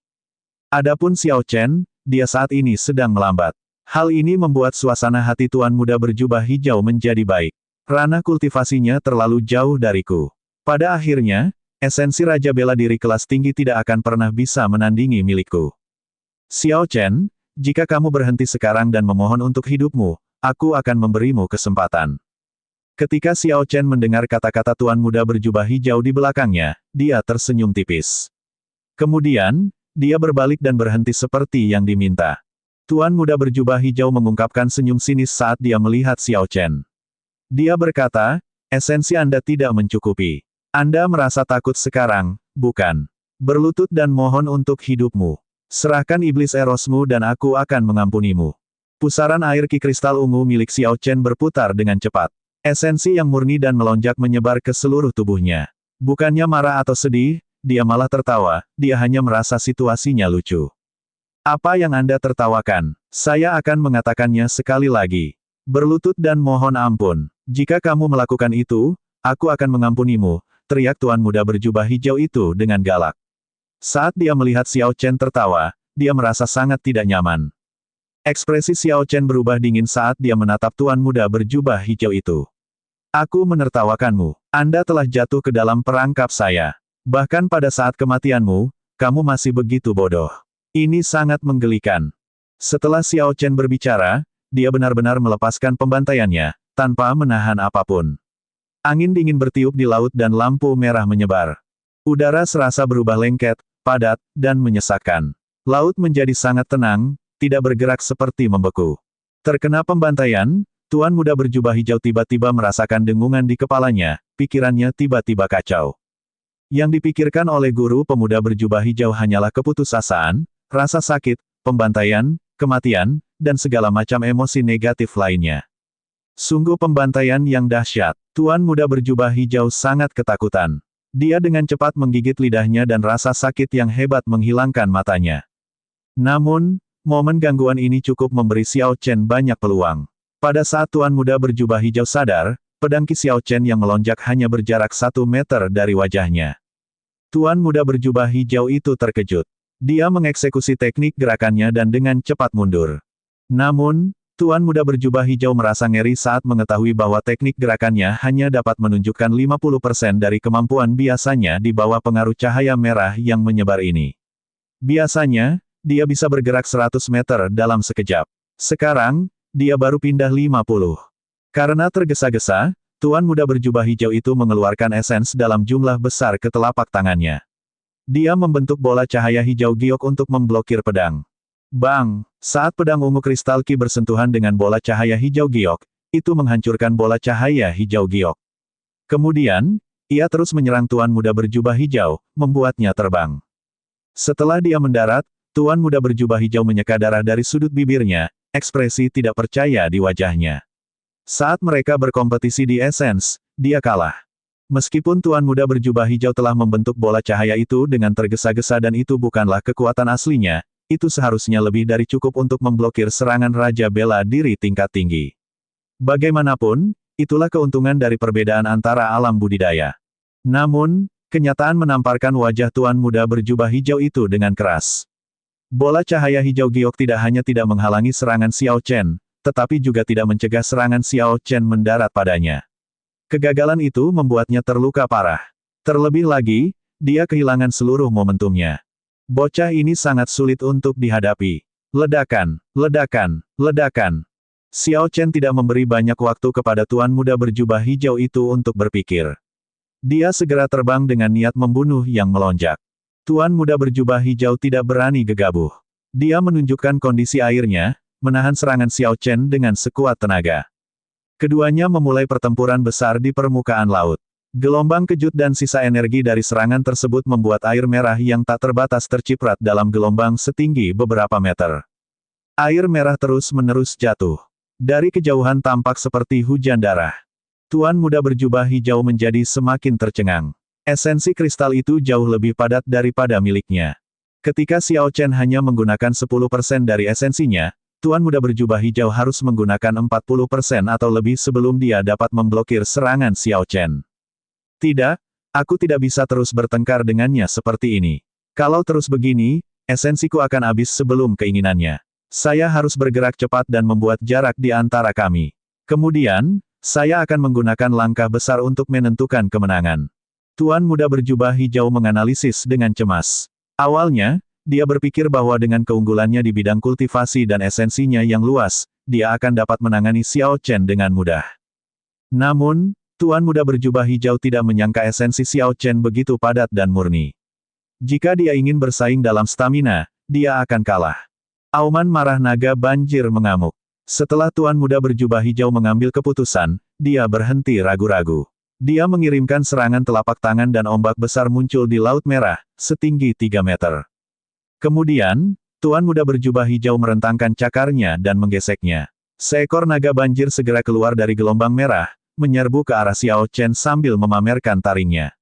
Adapun Xiao Chen, dia saat ini sedang melambat. Hal ini membuat suasana hati tuan muda berjubah hijau menjadi baik. Ranah kultivasinya terlalu jauh dariku. Pada akhirnya, esensi raja bela diri kelas tinggi tidak akan pernah bisa menandingi milikku. Xiao Chen, jika kamu berhenti sekarang dan memohon untuk hidupmu, aku akan memberimu kesempatan. Ketika Xiao Chen mendengar kata-kata tuan muda berjubah hijau di belakangnya, dia tersenyum tipis. Kemudian, dia berbalik dan berhenti seperti yang diminta. Tuan muda berjubah hijau mengungkapkan senyum sinis saat dia melihat Xiao Chen. Dia berkata, "Esensi Anda tidak mencukupi. Anda merasa takut sekarang, bukan? Berlutut dan mohon untuk hidupmu. Serahkan iblis erosmu dan aku akan mengampunimu." Pusaran air ki kristal ungu milik Xiao Chen berputar dengan cepat. Esensi yang murni dan melonjak menyebar ke seluruh tubuhnya. Bukannya marah atau sedih, dia malah tertawa, dia hanya merasa situasinya lucu. "Apa yang Anda tertawakan? Saya akan mengatakannya sekali lagi. Berlutut dan mohon ampun. Jika kamu melakukan itu, aku akan mengampunimu," teriak tuan muda berjubah hijau itu dengan galak. Saat dia melihat Xiao Chen tertawa, dia merasa sangat tidak nyaman. Ekspresi Xiao Chen berubah dingin saat dia menatap tuan muda berjubah hijau itu. "Aku menertawakanmu. Anda telah jatuh ke dalam perangkap saya. Bahkan pada saat kematianmu, kamu masih begitu bodoh. Ini sangat menggelikan." Setelah Xiao Chen berbicara, dia benar-benar melepaskan pembantaiannya, tanpa menahan apapun. Angin dingin bertiup di laut dan lampu merah menyebar. Udara serasa berubah lengket, padat, dan menyesakkan. Laut menjadi sangat tenang, tidak bergerak seperti membeku. Terkena pembantaian, Tuan muda berjubah hijau tiba-tiba merasakan dengungan di kepalanya, pikirannya tiba-tiba kacau. Yang dipikirkan oleh guru pemuda berjubah hijau hanyalah keputusasaan, rasa sakit, pembantaian, kematian, dan segala macam emosi negatif lainnya. Sungguh pembantaian yang dahsyat. Tuan muda berjubah hijau sangat ketakutan. Dia dengan cepat menggigit lidahnya dan rasa sakit yang hebat menghilangkan matanya. Namun, momen gangguan ini cukup memberi Xiao Chen banyak peluang. Pada saat Tuan muda berjubah hijau sadar, pedang Qi Xiao Chen yang melonjak hanya berjarak 1 meter dari wajahnya. Tuan muda berjubah hijau itu terkejut. Dia mengeksekusi teknik gerakannya dan dengan cepat mundur. Namun, Tuan muda berjubah hijau merasa ngeri saat mengetahui bahwa teknik gerakannya hanya dapat menunjukkan 50% dari kemampuan biasanya di bawah pengaruh cahaya merah yang menyebar ini. Biasanya, dia bisa bergerak 100 meter dalam sekejap. Sekarang, dia baru pindah 50. Karena tergesa-gesa, Tuan muda berjubah hijau itu mengeluarkan esens dalam jumlah besar ke telapak tangannya. Dia membentuk bola cahaya hijau giok untuk memblokir pedang. Bang! Saat pedang ungu kristal Qi bersentuhan dengan bola cahaya hijau giok, itu menghancurkan bola cahaya hijau giok. Kemudian, ia terus menyerang Tuan muda berjubah hijau, membuatnya terbang. Setelah dia mendarat, Tuan muda berjubah hijau menyeka darah dari sudut bibirnya, ekspresi tidak percaya di wajahnya. Saat mereka berkompetisi di esens, dia kalah. Meskipun Tuan muda berjubah hijau telah membentuk bola cahaya itu dengan tergesa-gesa dan itu bukanlah kekuatan aslinya, itu seharusnya lebih dari cukup untuk memblokir serangan Raja Bela Diri tingkat tinggi. Bagaimanapun, itulah keuntungan dari perbedaan antara alam budidaya. Namun, kenyataan menamparkan wajah Tuan muda berjubah hijau itu dengan keras. Bola cahaya hijau giok tidak hanya tidak menghalangi serangan Xiao Chen, tetapi juga tidak mencegah serangan Xiao Chen mendarat padanya. Kegagalan itu membuatnya terluka parah. Terlebih lagi, dia kehilangan seluruh momentumnya. Bocah ini sangat sulit untuk dihadapi. Ledakan, ledakan, ledakan. Xiao Chen tidak memberi banyak waktu kepada Tuan muda berjubah hijau itu untuk berpikir. Dia segera terbang dengan niat membunuh yang melonjak. Tuan muda berjubah hijau tidak berani gegabah. Dia menunjukkan kondisi airnya, menahan serangan Xiao Chen dengan sekuat tenaga. Keduanya memulai pertempuran besar di permukaan laut. Gelombang kejut dan sisa energi dari serangan tersebut membuat air merah yang tak terbatas terciprat dalam gelombang setinggi beberapa meter. Air merah terus-menerus jatuh. Dari kejauhan tampak seperti hujan darah. Tuan muda berjubah hijau menjadi semakin tercengang. Esensi kristal itu jauh lebih padat daripada miliknya. Ketika Xiao Chen hanya menggunakan 10% dari esensinya, Tuan muda berjubah hijau harus menggunakan 40% atau lebih sebelum dia dapat memblokir serangan Xiao Chen. Tidak, aku tidak bisa terus bertengkar dengannya seperti ini. Kalau terus begini, esensiku akan habis sebelum keinginannya. Saya harus bergerak cepat dan membuat jarak di antara kami. Kemudian, saya akan menggunakan langkah besar untuk menentukan kemenangan. Tuan muda berjubah hijau menganalisis dengan cemas. Awalnya, dia berpikir bahwa dengan keunggulannya di bidang kultivasi dan esensinya yang luas, dia akan dapat menangani Xiao Chen dengan mudah. Namun, Tuan muda berjubah hijau tidak menyangka esensi Xiao Chen begitu padat dan murni. Jika dia ingin bersaing dalam stamina, dia akan kalah. Auman marah naga banjir mengamuk. Setelah Tuan muda berjubah hijau mengambil keputusan, dia berhenti ragu-ragu. Dia mengirimkan serangan telapak tangan dan ombak besar muncul di Laut Merah, setinggi 3 meter. Kemudian, Tuan muda berjubah hijau merentangkan cakarnya dan menggeseknya. Seekor naga banjir segera keluar dari gelombang merah, menyerbu ke arah Xiao Chen sambil memamerkan taringnya.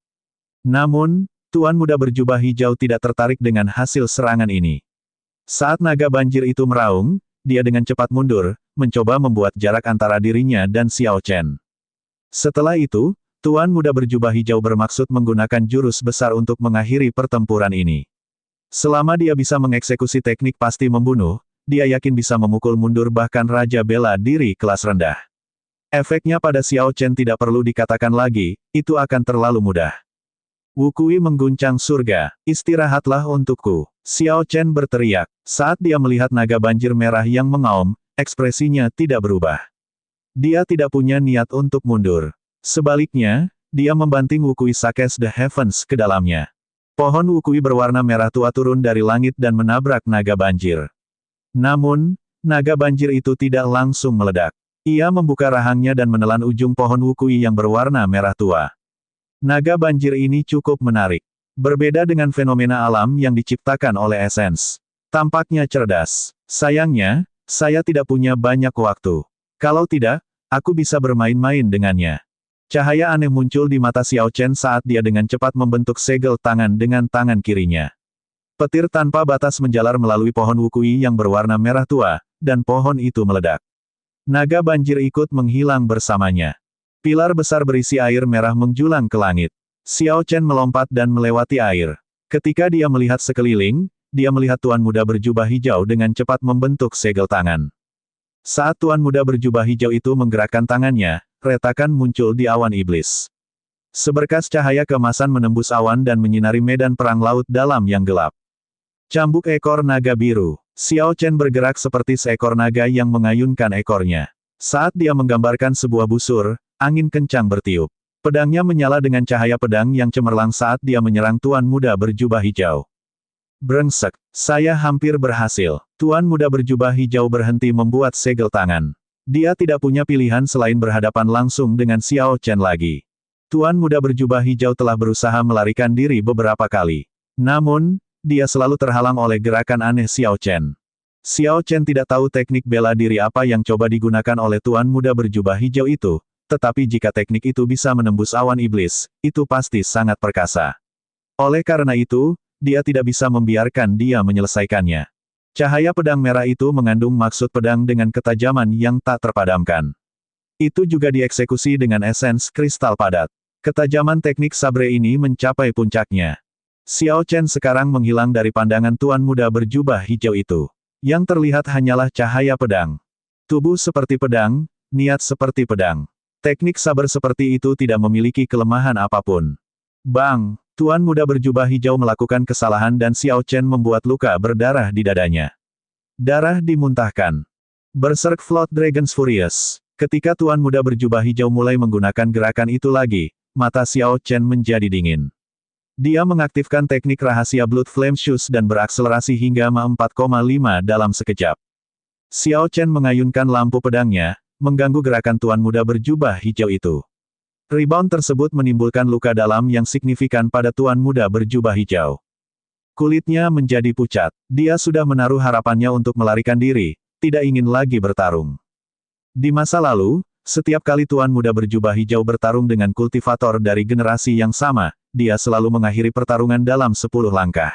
Namun, Tuan muda berjubah hijau tidak tertarik dengan hasil serangan ini. Saat naga banjir itu meraung, dia dengan cepat mundur, mencoba membuat jarak antara dirinya dan Xiao Chen. Setelah itu, Tuan muda berjubah hijau bermaksud menggunakan jurus besar untuk mengakhiri pertempuran ini. Selama dia bisa mengeksekusi teknik pasti membunuh, dia yakin bisa memukul mundur bahkan Raja Bela Diri kelas rendah. Efeknya pada Xiao Chen tidak perlu dikatakan lagi, itu akan terlalu mudah. Wukui mengguncang surga, istirahatlah untukku. Xiao Chen berteriak. Saat dia melihat naga banjir merah yang mengaum, ekspresinya tidak berubah. Dia tidak punya niat untuk mundur. Sebaliknya, dia membanting Wukui Sakes the Heavens ke dalamnya. Pohon Wukui berwarna merah tua turun dari langit dan menabrak naga banjir. Namun, naga banjir itu tidak langsung meledak. Ia membuka rahangnya dan menelan ujung pohon wukui yang berwarna merah tua. Naga banjir ini cukup menarik. Berbeda dengan fenomena alam yang diciptakan oleh esens. Tampaknya cerdas. Sayangnya, saya tidak punya banyak waktu. Kalau tidak, aku bisa bermain-main dengannya. Cahaya aneh muncul di mata Xiao Chen saat dia dengan cepat membentuk segel tangan dengan tangan kirinya. Petir tanpa batas menjalar melalui pohon wukui yang berwarna merah tua, dan pohon itu meledak. Naga banjir ikut menghilang bersamanya. Pilar besar berisi air merah menjulang ke langit. Xiao Chen melompat dan melewati air. Ketika dia melihat sekeliling, dia melihat Tuan Muda berjubah hijau dengan cepat membentuk segel tangan. Saat Tuan Muda berjubah hijau itu menggerakkan tangannya, retakan muncul di awan iblis. Seberkas cahaya keemasan menembus awan dan menyinari medan perang laut dalam yang gelap. Cambuk ekor naga biru. Xiao Chen bergerak seperti seekor naga yang mengayunkan ekornya. Saat dia menggambarkan sebuah busur, angin kencang bertiup. Pedangnya menyala dengan cahaya pedang yang cemerlang saat dia menyerang Tuan Muda berjubah hijau. Brengsek, saya hampir berhasil. Tuan Muda berjubah hijau berhenti membuat segel tangan. Dia tidak punya pilihan selain berhadapan langsung dengan Xiao Chen lagi. Tuan Muda berjubah hijau telah berusaha melarikan diri beberapa kali. Namun, dia selalu terhalang oleh gerakan aneh Xiao Chen. Xiao Chen tidak tahu teknik bela diri apa yang coba digunakan oleh Tuan Muda berjubah hijau itu, tetapi jika teknik itu bisa menembus awan iblis, itu pasti sangat perkasa. Oleh karena itu, dia tidak bisa membiarkan dia menyelesaikannya. Cahaya pedang merah itu mengandung maksud pedang dengan ketajaman yang tak terpadamkan. Itu juga dieksekusi dengan esens kristal padat. Ketajaman teknik sabre ini mencapai puncaknya. Xiao Chen sekarang menghilang dari pandangan Tuan Muda berjubah hijau itu. Yang terlihat hanyalah cahaya pedang. Tubuh seperti pedang, niat seperti pedang. Teknik saber seperti itu tidak memiliki kelemahan apapun. Bang! Tuan Muda berjubah hijau melakukan kesalahan dan Xiao Chen membuat luka berdarah di dadanya. Darah dimuntahkan. Berserk Flood Dragon's Furious. Ketika Tuan Muda berjubah hijau mulai menggunakan gerakan itu lagi, mata Xiao Chen menjadi dingin. Dia mengaktifkan teknik rahasia Blood Flame Shoes dan berakselerasi hingga Mach 4,5 dalam sekejap. Xiao Chen mengayunkan lampu pedangnya, mengganggu gerakan Tuan Muda berjubah hijau itu. Rebound tersebut menimbulkan luka dalam yang signifikan pada Tuan Muda berjubah hijau. Kulitnya menjadi pucat. Dia sudah menaruh harapannya untuk melarikan diri, tidak ingin lagi bertarung. Di masa lalu, setiap kali Tuan Muda berjubah hijau bertarung dengan kultivator dari generasi yang sama, dia selalu mengakhiri pertarungan dalam 10 langkah.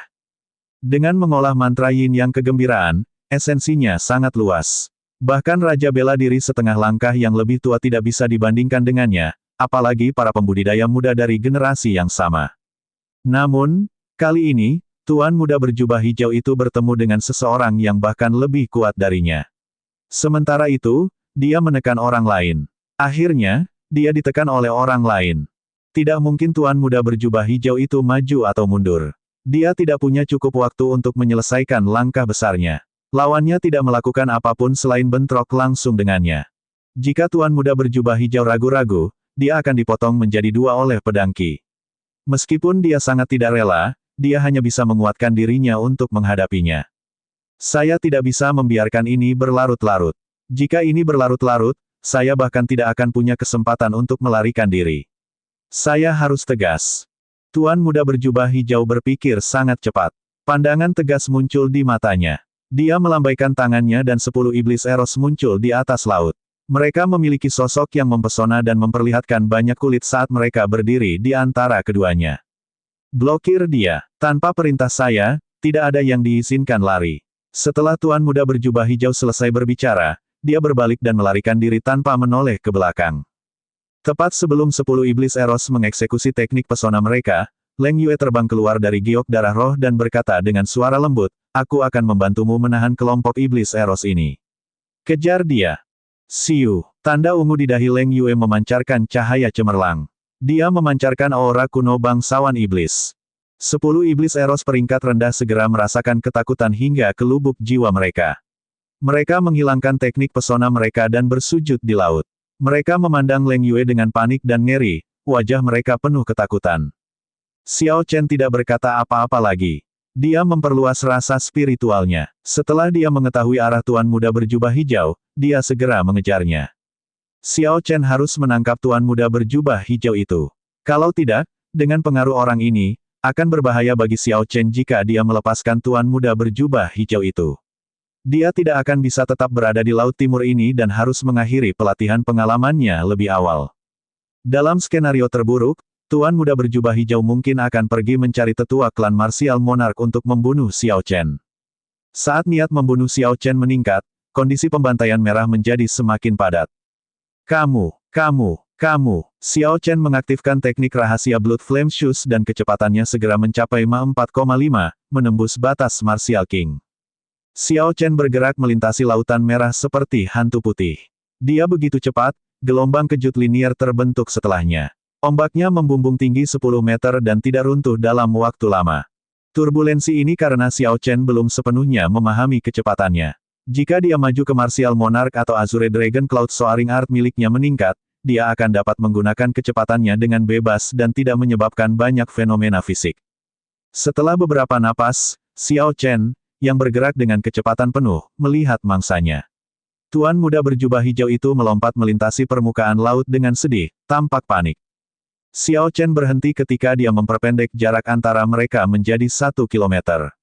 Dengan mengolah mantra yin yang kegembiraan, esensinya sangat luas. Bahkan Raja Bela Diri setengah langkah yang lebih tua tidak bisa dibandingkan dengannya, apalagi para pembudidaya muda dari generasi yang sama. Namun, kali ini, Tuan Muda berjubah hijau itu bertemu dengan seseorang yang bahkan lebih kuat darinya. Sementara itu, dia menekan orang lain. Akhirnya, dia ditekan oleh orang lain. Tidak mungkin Tuan Muda berjubah hijau itu maju atau mundur. Dia tidak punya cukup waktu untuk menyelesaikan langkah besarnya. Lawannya tidak melakukan apapun selain bentrok langsung dengannya. Jika Tuan Muda berjubah hijau ragu-ragu, dia akan dipotong menjadi dua oleh pedang Qi. Meskipun dia sangat tidak rela, dia hanya bisa menguatkan dirinya untuk menghadapinya. Saya tidak bisa membiarkan ini berlarut-larut. Jika ini berlarut-larut, saya bahkan tidak akan punya kesempatan untuk melarikan diri. Saya harus tegas. Tuan Muda berjubah hijau berpikir sangat cepat. Pandangan tegas muncul di matanya. Dia melambaikan tangannya dan 10 iblis eros muncul di atas laut. Mereka memiliki sosok yang mempesona dan memperlihatkan banyak kulit saat mereka berdiri di antara keduanya. Blokir dia. Tanpa perintah saya, tidak ada yang diizinkan lari. Setelah Tuan Muda berjubah hijau selesai berbicara, dia berbalik dan melarikan diri tanpa menoleh ke belakang. Tepat sebelum 10 iblis eros mengeksekusi teknik pesona mereka, Leng Yue terbang keluar dari giok darah roh dan berkata dengan suara lembut, "Aku akan membantumu menahan kelompok iblis eros ini. Kejar dia." Siu, tanda ungu di dahi Leng Yue memancarkan cahaya cemerlang. Dia memancarkan aura kuno bangsawan iblis. 10 iblis eros peringkat rendah segera merasakan ketakutan hingga ke lubuk jiwa mereka. Mereka menghilangkan teknik pesona mereka dan bersujud di laut. Mereka memandang Leng Yue dengan panik dan ngeri, wajah mereka penuh ketakutan. Xiao Chen tidak berkata apa-apa lagi. Dia memperluas rasa spiritualnya. Setelah dia mengetahui arah Tuan Muda berjubah hijau, dia segera mengejarnya. Xiao Chen harus menangkap tuan muda berjubah hijau itu. Kalau tidak, dengan pengaruh orang ini, akan berbahaya bagi Xiao Chen jika dia melepaskan tuan muda berjubah hijau itu. Dia tidak akan bisa tetap berada di Laut Timur ini dan harus mengakhiri pelatihan pengalamannya lebih awal. Dalam skenario terburuk, tuan muda berjubah hijau mungkin akan pergi mencari tetua klan marsial monark untuk membunuh Xiao Chen. Saat niat membunuh Xiao Chen meningkat, kondisi pembantaian merah menjadi semakin padat. Kamu. Xiao Chen mengaktifkan teknik rahasia Blood Flame Shoes dan kecepatannya segera mencapai Mach 4,5, menembus batas Martial King. Xiao Chen bergerak melintasi lautan merah seperti hantu putih. Dia begitu cepat, gelombang kejut linier terbentuk setelahnya. Ombaknya membumbung tinggi 10 meter dan tidak runtuh dalam waktu lama. Turbulensi ini karena Xiao Chen belum sepenuhnya memahami kecepatannya. Jika dia maju ke Martial Monarch atau Azure Dragon Cloud Soaring Art miliknya meningkat, dia akan dapat menggunakan kecepatannya dengan bebas dan tidak menyebabkan banyak fenomena fisik. Setelah beberapa napas, Xiao Chen, yang bergerak dengan kecepatan penuh, melihat mangsanya. Tuan muda berjubah hijau itu melompat melintasi permukaan laut dengan sedih, tampak panik. Xiao Chen berhenti ketika dia memperpendek jarak antara mereka menjadi 1 kilometer.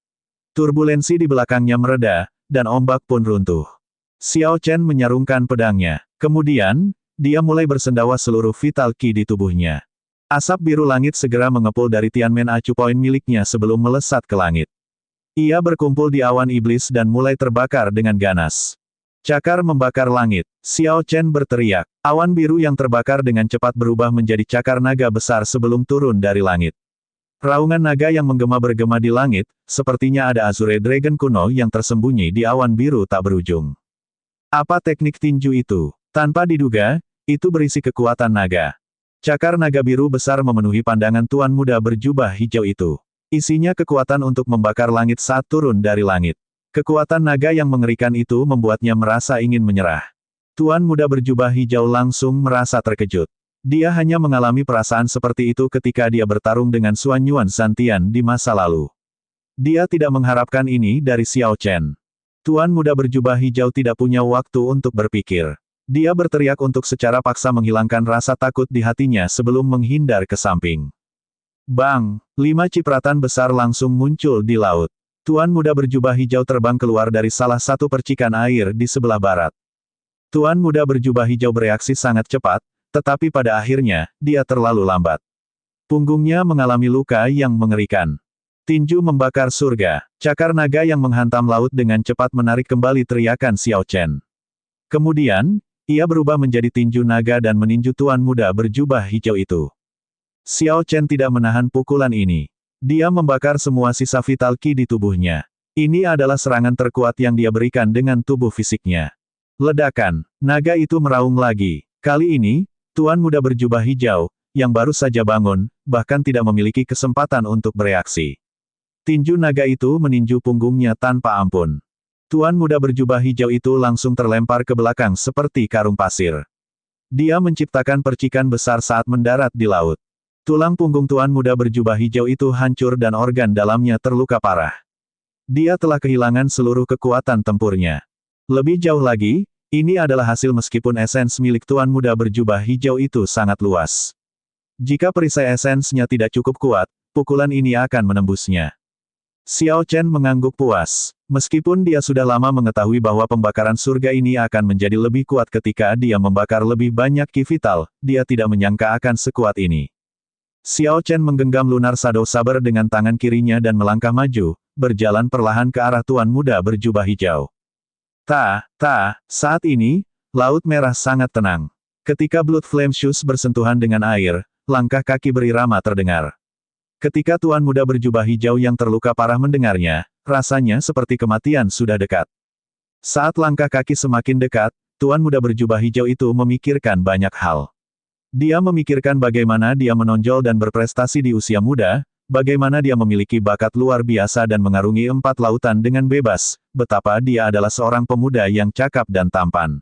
Turbulensi di belakangnya mereda, dan ombak pun runtuh. Xiao Chen menyarungkan pedangnya. Kemudian, dia mulai bersendawa seluruh vital ki di tubuhnya. Asap biru langit segera mengepul dari Tianmen Acu Point miliknya sebelum melesat ke langit. Ia berkumpul di awan iblis dan mulai terbakar dengan ganas. Cakar membakar langit. Xiao Chen berteriak. Awan biru yang terbakar dengan cepat berubah menjadi cakar naga besar sebelum turun dari langit. Raungan naga yang bergema di langit, sepertinya ada Azure Dragon kuno yang tersembunyi di awan biru tak berujung. Apa teknik tinju itu? Tanpa diduga, itu berisi kekuatan naga. Cakar naga biru besar memenuhi pandangan tuan muda berjubah hijau itu. Isinya kekuatan untuk membakar langit saat turun dari langit. Kekuatan naga yang mengerikan itu membuatnya merasa ingin menyerah. Tuan muda berjubah hijau langsung merasa terkejut. Dia hanya mengalami perasaan seperti itu ketika dia bertarung dengan Xuan Yuan Santian di masa lalu. Dia tidak mengharapkan ini dari Xiao Chen. Tuan muda berjubah hijau tidak punya waktu untuk berpikir. Dia berteriak untuk secara paksa menghilangkan rasa takut di hatinya sebelum menghindar ke samping. Bang! 5 cipratan besar langsung muncul di laut. Tuan muda berjubah hijau terbang keluar dari salah satu percikan air di sebelah barat. Tuan muda berjubah hijau bereaksi sangat cepat, tetapi pada akhirnya, dia terlalu lambat. Punggungnya mengalami luka yang mengerikan. Tinju membakar surga. Cakar naga yang menghantam laut dengan cepat menarik kembali teriakan Xiao Chen. Kemudian, ia berubah menjadi tinju naga dan meninju tuan muda berjubah hijau itu. Xiao Chen tidak menahan pukulan ini. Dia membakar semua sisa vital ki di tubuhnya. Ini adalah serangan terkuat yang dia berikan dengan tubuh fisiknya. Ledakan. Naga itu meraung lagi. Kali ini, tuan muda berjubah hijau, yang baru saja bangun, bahkan tidak memiliki kesempatan untuk bereaksi. Tinju naga itu meninju punggungnya tanpa ampun. Tuan muda berjubah hijau itu langsung terlempar ke belakang seperti karung pasir. Dia menciptakan percikan besar saat mendarat di laut. Tulang punggung tuan muda berjubah hijau itu hancur dan organ dalamnya terluka parah. Dia telah kehilangan seluruh kekuatan tempurnya. Lebih jauh lagi, ini adalah hasil meskipun esens milik tuan muda berjubah hijau itu sangat luas. Jika perisai esensnya tidak cukup kuat, pukulan ini akan menembusnya. Xiao Chen mengangguk puas. Meskipun dia sudah lama mengetahui bahwa pembakaran surga ini akan menjadi lebih kuat ketika dia membakar lebih banyak ki vital, dia tidak menyangka akan sekuat ini. Xiao Chen menggenggam Lunar Shadow Saber dengan tangan kirinya dan melangkah maju, berjalan perlahan ke arah tuan muda berjubah hijau. Saat ini, Laut Merah sangat tenang. Ketika Blood Flame Shoes bersentuhan dengan air, langkah kaki berirama terdengar. Ketika tuan muda berjubah hijau yang terluka parah mendengarnya, rasanya seperti kematian sudah dekat. Saat langkah kaki semakin dekat, tuan muda berjubah hijau itu memikirkan banyak hal. Dia memikirkan bagaimana dia menonjol dan berprestasi di usia muda, bagaimana dia memiliki bakat luar biasa dan mengarungi 4 lautan dengan bebas, betapa dia adalah seorang pemuda yang cakap dan tampan.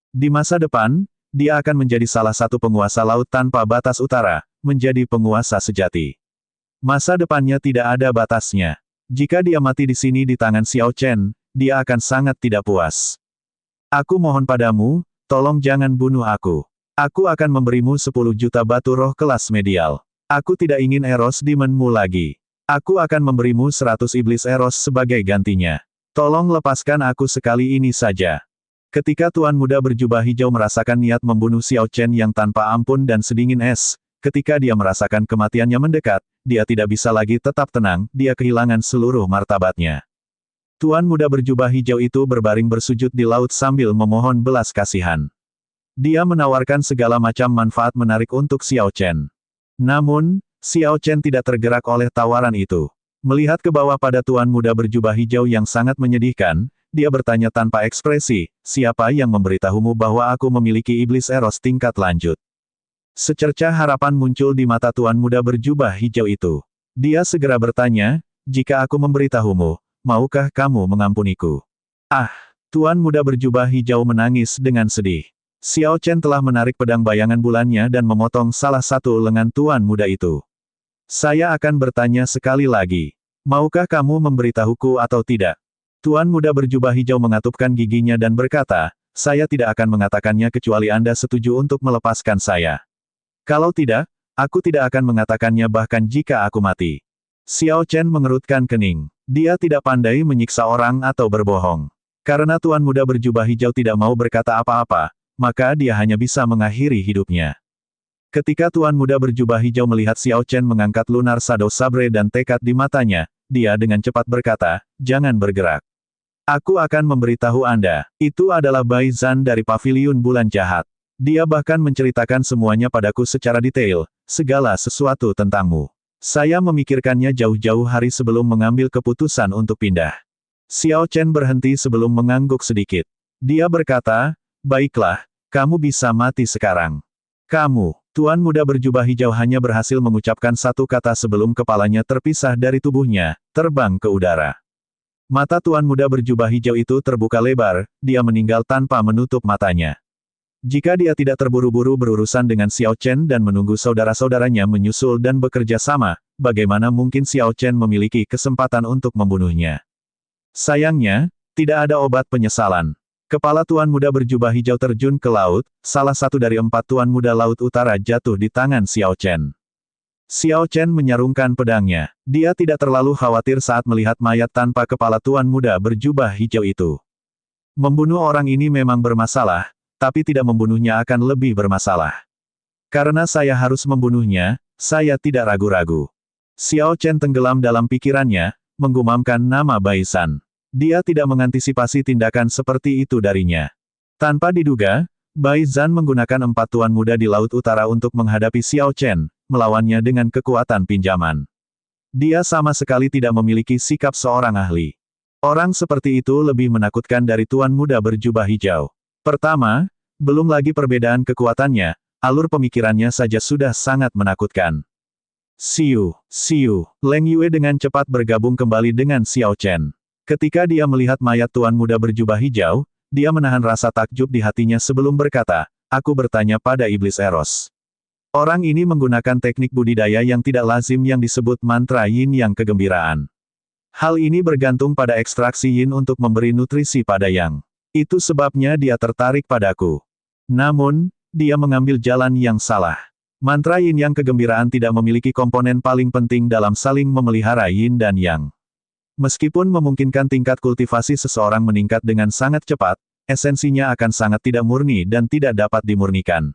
Di masa depan, dia akan menjadi salah satu penguasa laut tanpa batas utara, menjadi penguasa sejati. Masa depannya tidak ada batasnya. Jika dia mati di sini di tangan Xiao Chen, dia akan sangat tidak puas. Aku mohon padamu, tolong jangan bunuh aku. Aku akan memberimu 10 juta batu roh kelas medial. Aku tidak ingin Eros Demonmu lagi. Aku akan memberimu 100 iblis Eros sebagai gantinya. Tolong lepaskan aku sekali ini saja. Ketika Tuan Muda berjubah hijau merasakan niat membunuh Xiao Chen yang tanpa ampun dan sedingin es, ketika dia merasakan kematiannya mendekat, dia tidak bisa lagi tetap tenang, dia kehilangan seluruh martabatnya. Tuan Muda berjubah hijau itu berbaring bersujud di laut sambil memohon belas kasihan. Dia menawarkan segala macam manfaat menarik untuk Xiao Chen. Namun, Xiao Chen tidak tergerak oleh tawaran itu. Melihat ke bawah pada Tuan Muda berjubah hijau yang sangat menyedihkan, dia bertanya tanpa ekspresi, siapa yang memberitahumu bahwa aku memiliki iblis Eros tingkat lanjut? Secercah harapan muncul di mata Tuan Muda berjubah hijau itu. Dia segera bertanya, jika aku memberitahumu, maukah kamu mengampuniku? Ah! Tuan Muda berjubah hijau menangis dengan sedih. Xiao Chen telah menarik pedang bayangan bulannya dan memotong salah satu lengan Tuan Muda itu. Saya akan bertanya sekali lagi. Maukah kamu memberitahuku atau tidak? Tuan Muda berjubah hijau mengatupkan giginya dan berkata, saya tidak akan mengatakannya kecuali Anda setuju untuk melepaskan saya. Kalau tidak, aku tidak akan mengatakannya bahkan jika aku mati. Xiao Chen mengerutkan kening. Dia tidak pandai menyiksa orang atau berbohong. Karena Tuan Muda berjubah hijau tidak mau berkata apa-apa, maka dia hanya bisa mengakhiri hidupnya. Ketika Tuan Muda berjubah hijau melihat Xiao Chen mengangkat lunar Shadow Sabre dan tekad di matanya, dia dengan cepat berkata, jangan bergerak. Aku akan memberitahu Anda, itu adalah Bai Zan dari Paviliun Bulan Jahat. Dia bahkan menceritakan semuanya padaku secara detail, segala sesuatu tentangmu. Saya memikirkannya jauh-jauh hari sebelum mengambil keputusan untuk pindah. Xiao Chen berhenti sebelum mengangguk sedikit. Dia berkata, baiklah, kamu bisa mati sekarang. Kamu, Tuan Muda berjubah hijau hanya berhasil mengucapkan satu kata sebelum kepalanya terpisah dari tubuhnya, terbang ke udara. Mata Tuan Muda berjubah hijau itu terbuka lebar, dia meninggal tanpa menutup matanya. Jika dia tidak terburu-buru berurusan dengan Xiao Chen dan menunggu saudara-saudaranya menyusul dan bekerja sama, bagaimana mungkin Xiao Chen memiliki kesempatan untuk membunuhnya? Sayangnya, tidak ada obat penyesalan. Kepala Tuan Muda berjubah hijau terjun ke laut, salah satu dari 4 Tuan Muda Laut Utara jatuh di tangan Xiao Chen. Xiao Chen menyarungkan pedangnya. Dia tidak terlalu khawatir saat melihat mayat tanpa kepala Tuan Muda berjubah hijau itu. Membunuh orang ini memang bermasalah, tapi tidak membunuhnya akan lebih bermasalah. Karena saya harus membunuhnya, saya tidak ragu-ragu. Xiao Chen tenggelam dalam pikirannya, menggumamkan nama Bai Zan. Dia tidak mengantisipasi tindakan seperti itu darinya. Tanpa diduga, Bai Zan menggunakan 4 Tuan Muda di Laut Utara untuk menghadapi Xiao Chen, melawannya dengan kekuatan pinjaman. Dia sama sekali tidak memiliki sikap seorang ahli. Orang seperti itu lebih menakutkan dari Tuan Muda berjubah hijau. Pertama, belum lagi perbedaan kekuatannya, alur pemikirannya saja sudah sangat menakutkan. Siu, Leng Yue dengan cepat bergabung kembali dengan Xiao Chen. Ketika dia melihat mayat Tuan Muda berjubah hijau, dia menahan rasa takjub di hatinya sebelum berkata, aku bertanya pada iblis Eros. Orang ini menggunakan teknik budidaya yang tidak lazim yang disebut mantra yin yang kegembiraan. Hal ini bergantung pada ekstraksi yin untuk memberi nutrisi pada yang. Itu sebabnya dia tertarik padaku. Namun, dia mengambil jalan yang salah. Mantra yin yang kegembiraan tidak memiliki komponen paling penting dalam saling memelihara yin dan yang. Meskipun memungkinkan tingkat kultivasi seseorang meningkat dengan sangat cepat, esensinya akan sangat tidak murni dan tidak dapat dimurnikan.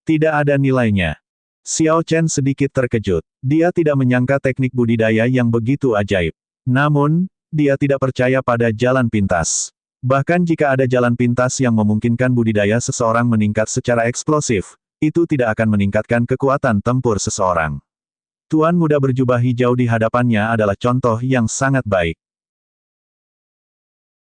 Tidak ada nilainya. Xiao Chen sedikit terkejut. Dia tidak menyangka teknik budidaya yang begitu ajaib. Namun, dia tidak percaya pada jalan pintas. Bahkan jika ada jalan pintas yang memungkinkan budidaya seseorang meningkat secara eksplosif, itu tidak akan meningkatkan kekuatan tempur seseorang. Tuan Muda berjubah hijau di hadapannya adalah contoh yang sangat baik.